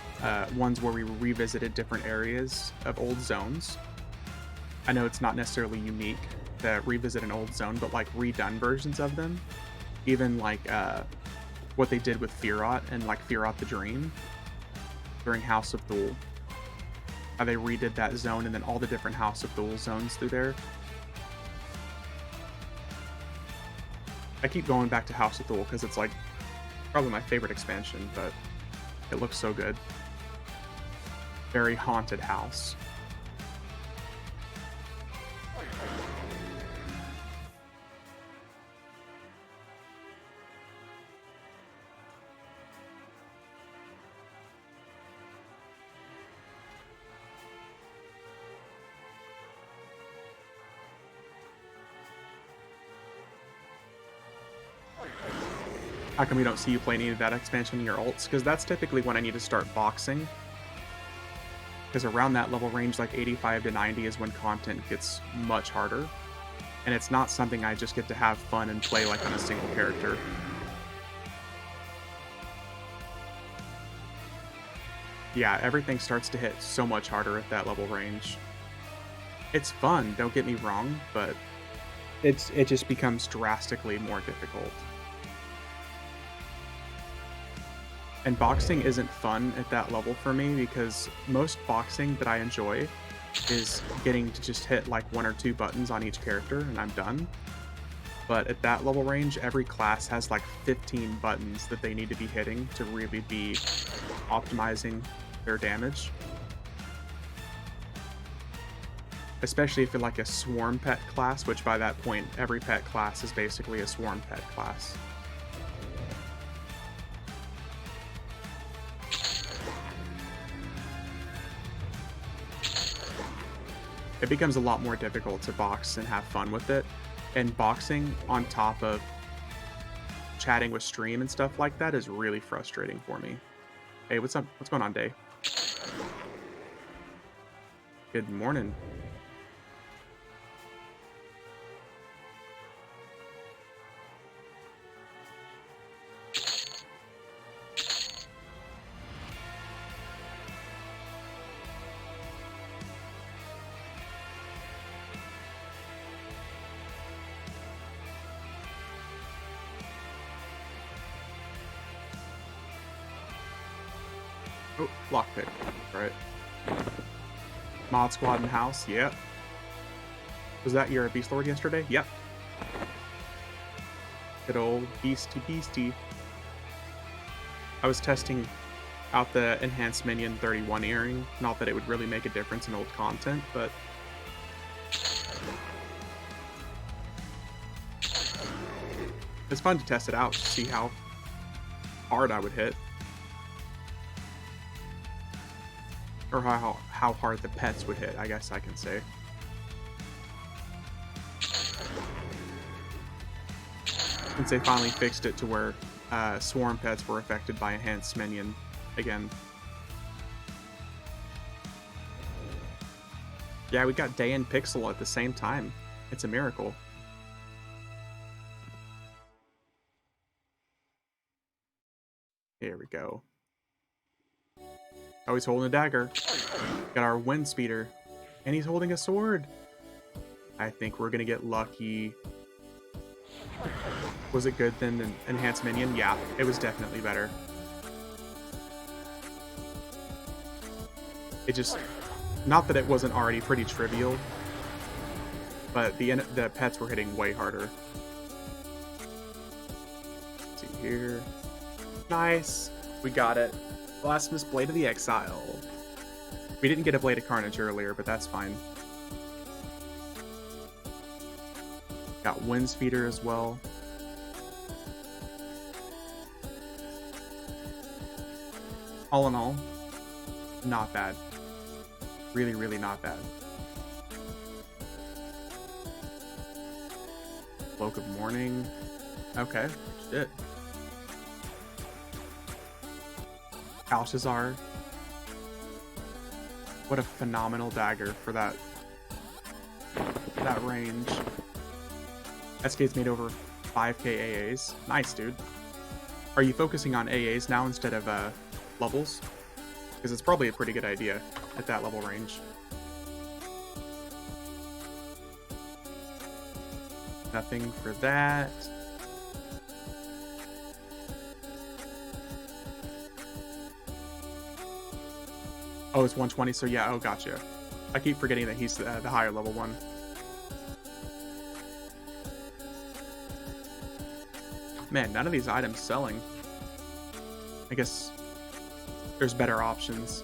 ones where we revisited different areas of old zones. I know it's not necessarily unique to revisit an old zone, but like redone versions of them. Even like what they did with Firot and like Firot the Dream during House of Thule. How they redid that zone and then all the different House of Thule zones through there. I keep going back to House of Thule because it's like probably my favorite expansion, but it looks so good. Very haunted house. How come we don't see you play any of that expansion in your ults? Because that's typically when I need to start boxing. Because around that level range, like 85 to 90, is when content gets much harder. And it's not something I just get to have fun and play like on a single character. Yeah, everything starts to hit so much harder at that level range. It's fun, don't get me wrong, but it just becomes drastically more difficult. And boxing isn't fun at that level for me because most boxing that I enjoy is getting to just hit like one or two buttons on each character and I'm done. But at that level range, every class has like 15 buttons that they need to be hitting to really be optimizing their damage. Especially if you're like a swarm pet class, which by that point, every pet class is basically a swarm pet class. It becomes a lot more difficult to box and have fun with it. And boxing on top of chatting with stream and stuff like that is really frustrating for me. Hey, what's up? What's going on, Day? Good morning. Oh, lockpick. Right. Mod squad in house. Yep. Was that your Beast Lord yesterday? Yep. Good old beastie. I was testing out the enhanced minion 31 earring. Not that it would really make a difference in old content, but it's fun to test it out to see how hard I would hit. Or how hard the pets would hit, I guess I can say. Since they finally fixed it to where swarm pets were affected by enhanced minion again. Yeah, we got Day and Pixel at the same time. It's a miracle. Here we go. Oh, he's holding a dagger. Got our wind speeder. And he's holding a sword. I think we're gonna get lucky. Was it good than an enhanced minion? Yeah, it was definitely better. It just, not that it wasn't already pretty trivial, but the pets were hitting way harder. Let's see here. Nice. We got it. Blasphemous Blade of the Exile. We didn't get a Blade of Carnage earlier, but that's fine. Got Wind Speeder as well. All in all, not bad. Really, really not bad. Cloak of Mourning. Okay, shit. Alcazar. What a phenomenal dagger for that range. SK's made over 5k AAs. Nice, dude. Are you focusing on AAs now instead of levels? Because it's probably a pretty good idea at that level range. Nothing for that. Oh, it's 120, so yeah, oh, gotcha. I keep forgetting that he's the higher level one. Man, none of these items selling. I guess there's better options.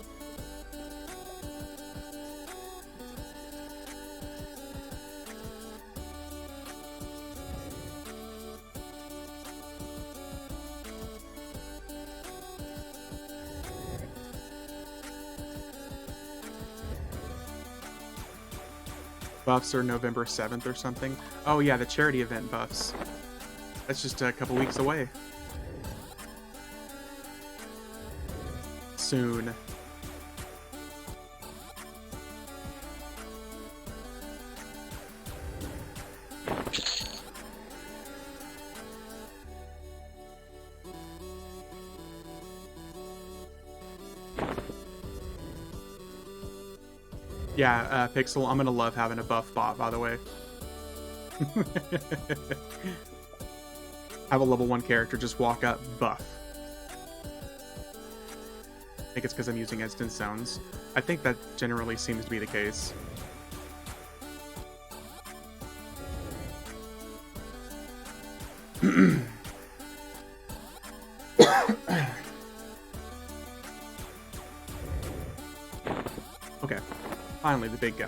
Buffs are November 7th or something. Oh yeah, the charity event buffs. That's just a couple weeks away. Soon. Yeah, Pixel, I'm gonna love having a buff bot, by the way. Have a level 1 character just walk up, buff. I think it's because I'm using instant zones. I think that generally seems to be the case. Okay, finally the big guy.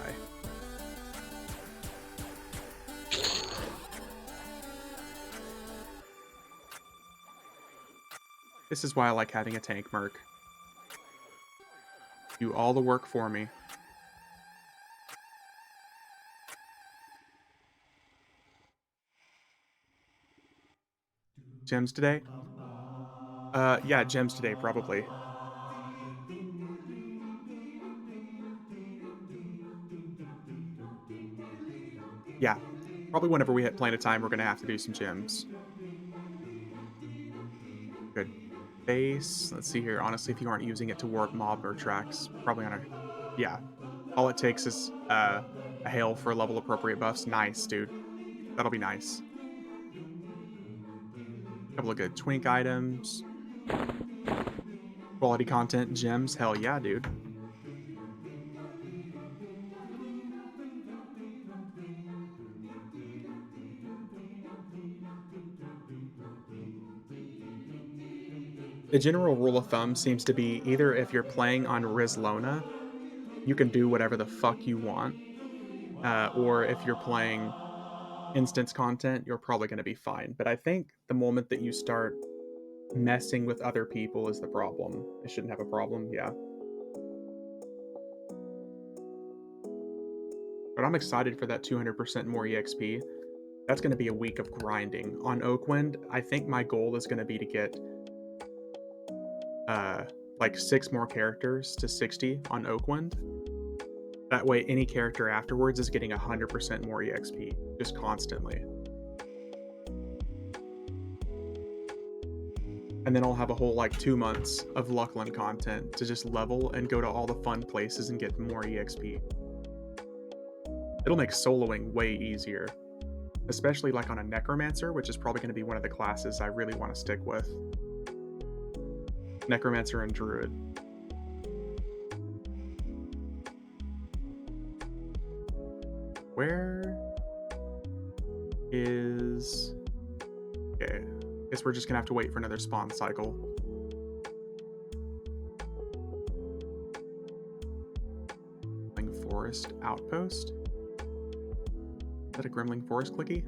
This is why I like having a tank merc. Do all the work for me. Gems today? Yeah, gems today, probably. Yeah, probably whenever we hit Planet Time, we're gonna have to do some gems. Good. Base. Let's see here. Honestly, if you aren't using it to warp mob or tracks, probably on a... Yeah. All it takes is a hail for level appropriate buffs. Nice, dude. That'll be nice. Couple of good twink items. Quality content, gems. Hell yeah, dude. The general rule of thumb seems to be either if you're playing on Rizlona, you can do whatever the fuck you want. Or if you're playing instance content, you're probably going to be fine. But I think the moment that you start messing with other people is the problem. I shouldn't have a problem, yeah. But I'm excited for that 200% more EXP. That's going to be a week of grinding. On Oakwind, I think my goal is going to be to get like 6 more characters to 60 on Oakwind. That way, any character afterwards is getting 100% more EXP, just constantly. And then I'll have a whole like 2 months of Luckland content to just level and go to all the fun places and get more EXP. It'll make soloing way easier, especially like on a Necromancer, which is probably going to be one of the classes I really want to stick with. Necromancer and Druid. Where is... Okay, guess we're just gonna have to wait for another spawn cycle. Forest Outpost? Is that a Gremling Forest clicky?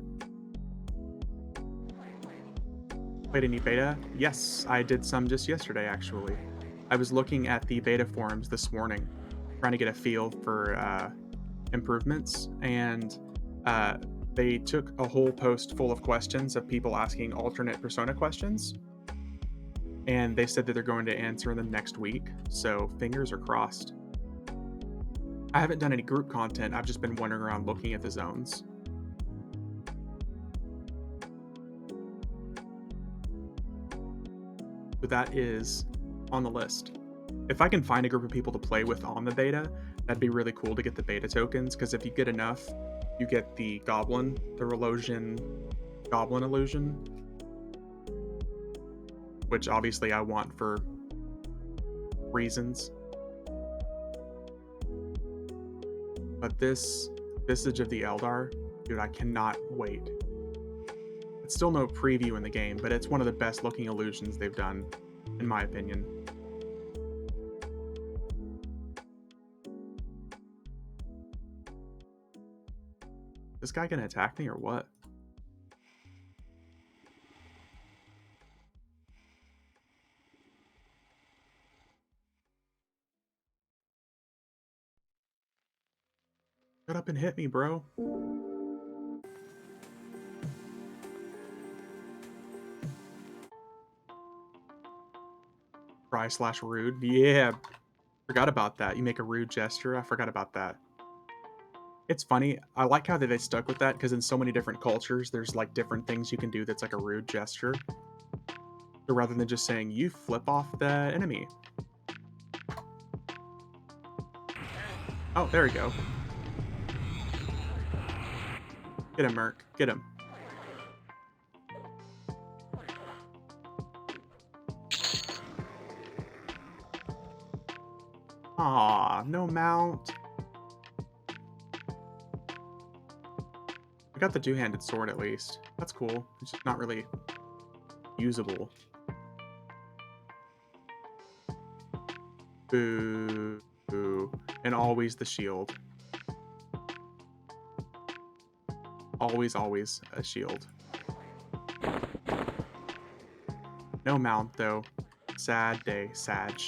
Played any beta? Yes, I did some just yesterday, actually. I was looking at the beta forums this morning, trying to get a feel for improvements, and they took a whole post full of questions of people asking alternate Persona questions, and they said that they're going to answer them next week, so fingers are crossed. I haven't done any group content, I've just been wandering around looking at the zones. So that is on the list. If I can find a group of people to play with on the beta, that'd be really cool to get the beta tokens, because if you get enough, you get the Goblin, the Relosian Goblin Illusion, which obviously I want for reasons. But this Visage of the Eldar, dude, I cannot wait. It's still no preview in the game, but it's one of the best looking illusions they've done, in my opinion. This guy gonna attack me or what? Shut up and hit me, bro. Try/rude. Yeah, forgot about that. You make a rude gesture. I forgot about that. It's funny. I like how they stuck with that, because in so many different cultures, there's like different things you can do that's like a rude gesture. So rather than just saying, you flip off the enemy. Oh, there we go. Get him, Merc. Get him. Aw, no mount. I got the two-handed sword at least. That's cool. It's just not really usable. Boo. Boo. And always the shield. Always, always a shield. No mount, though. Sad day, Sag.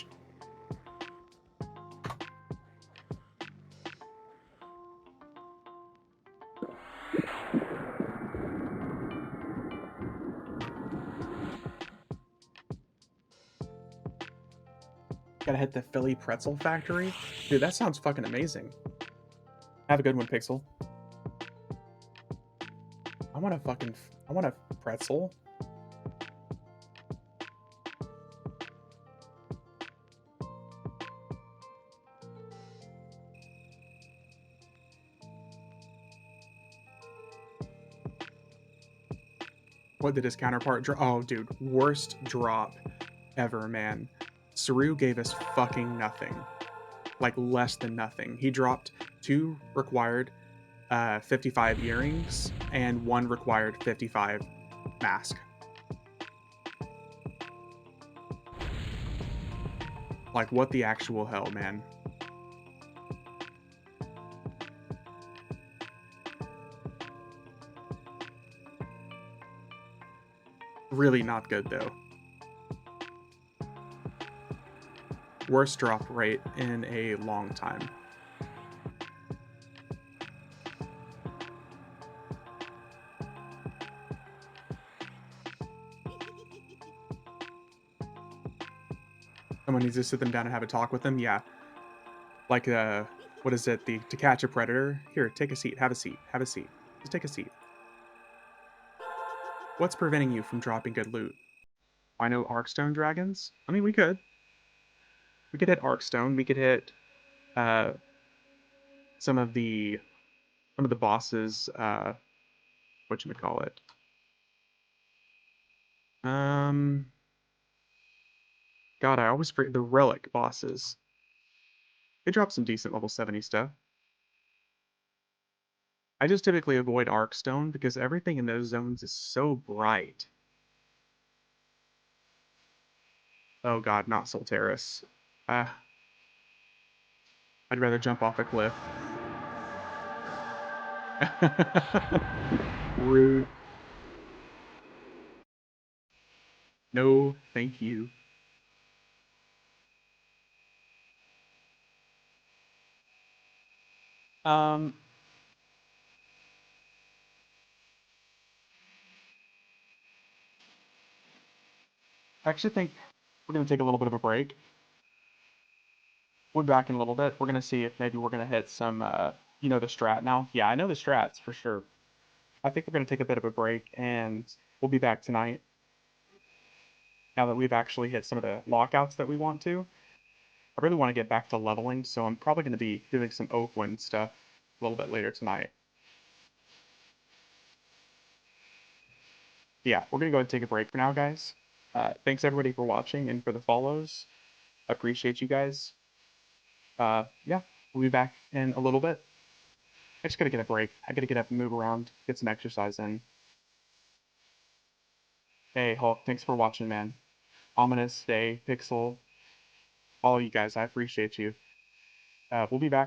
Gotta hit the Philly Pretzel Factory. Dude, that sounds fucking amazing. Have a good one, Pixel. I want a pretzel. What did his counterpart drop? Oh, dude, worst drop ever, man. Saru gave us fucking nothing. Like, less than nothing. He dropped 2 required 55 earrings and 1 required 55 mask. Like, what the actual hell, man? Really not good, though. Worst drop rate in a long time. Someone needs to sit them down and have a talk with them. Yeah. Like, what is it? To catch a predator? Here, take a seat. Have a seat. Have a seat. Just take a seat. What's preventing you from dropping good loot? I know Arkstone dragons. I mean, we could. We could hit Arkstone. We could hit uh, some of the bosses. What you would call it? Um, God, I always forget the relic bosses. They drop some decent level 70 stuff. I just typically avoid Arkstone because everything in those zones is so bright. Oh God, not Solteris. Uh, I'd rather jump off a cliff. Rude. No, thank you. Um, I actually think we're gonna take a little bit of a break. We'll be back in a little bit. We're gonna see if maybe we're gonna hit some, you know, the strat now. Yeah, I know the strats for sure. I think we're gonna take a bit of a break, and we'll be back tonight now that we've actually hit some of the lockouts that we want to. I really want to get back to leveling, so I'm probably gonna be doing some Oakwind stuff a little bit later tonight. Yeah, we're gonna go ahead and take a break for now, guys. Thanks everybody for watching and for the follows. I appreciate you guys. Yeah, we'll be back in a little bit. I just gotta get a break. I gotta get up and move around, get some exercise in. Hey, Hulk, thanks for watching, man. Ominous, Day, Pixel, all you guys, I appreciate you. We'll be back.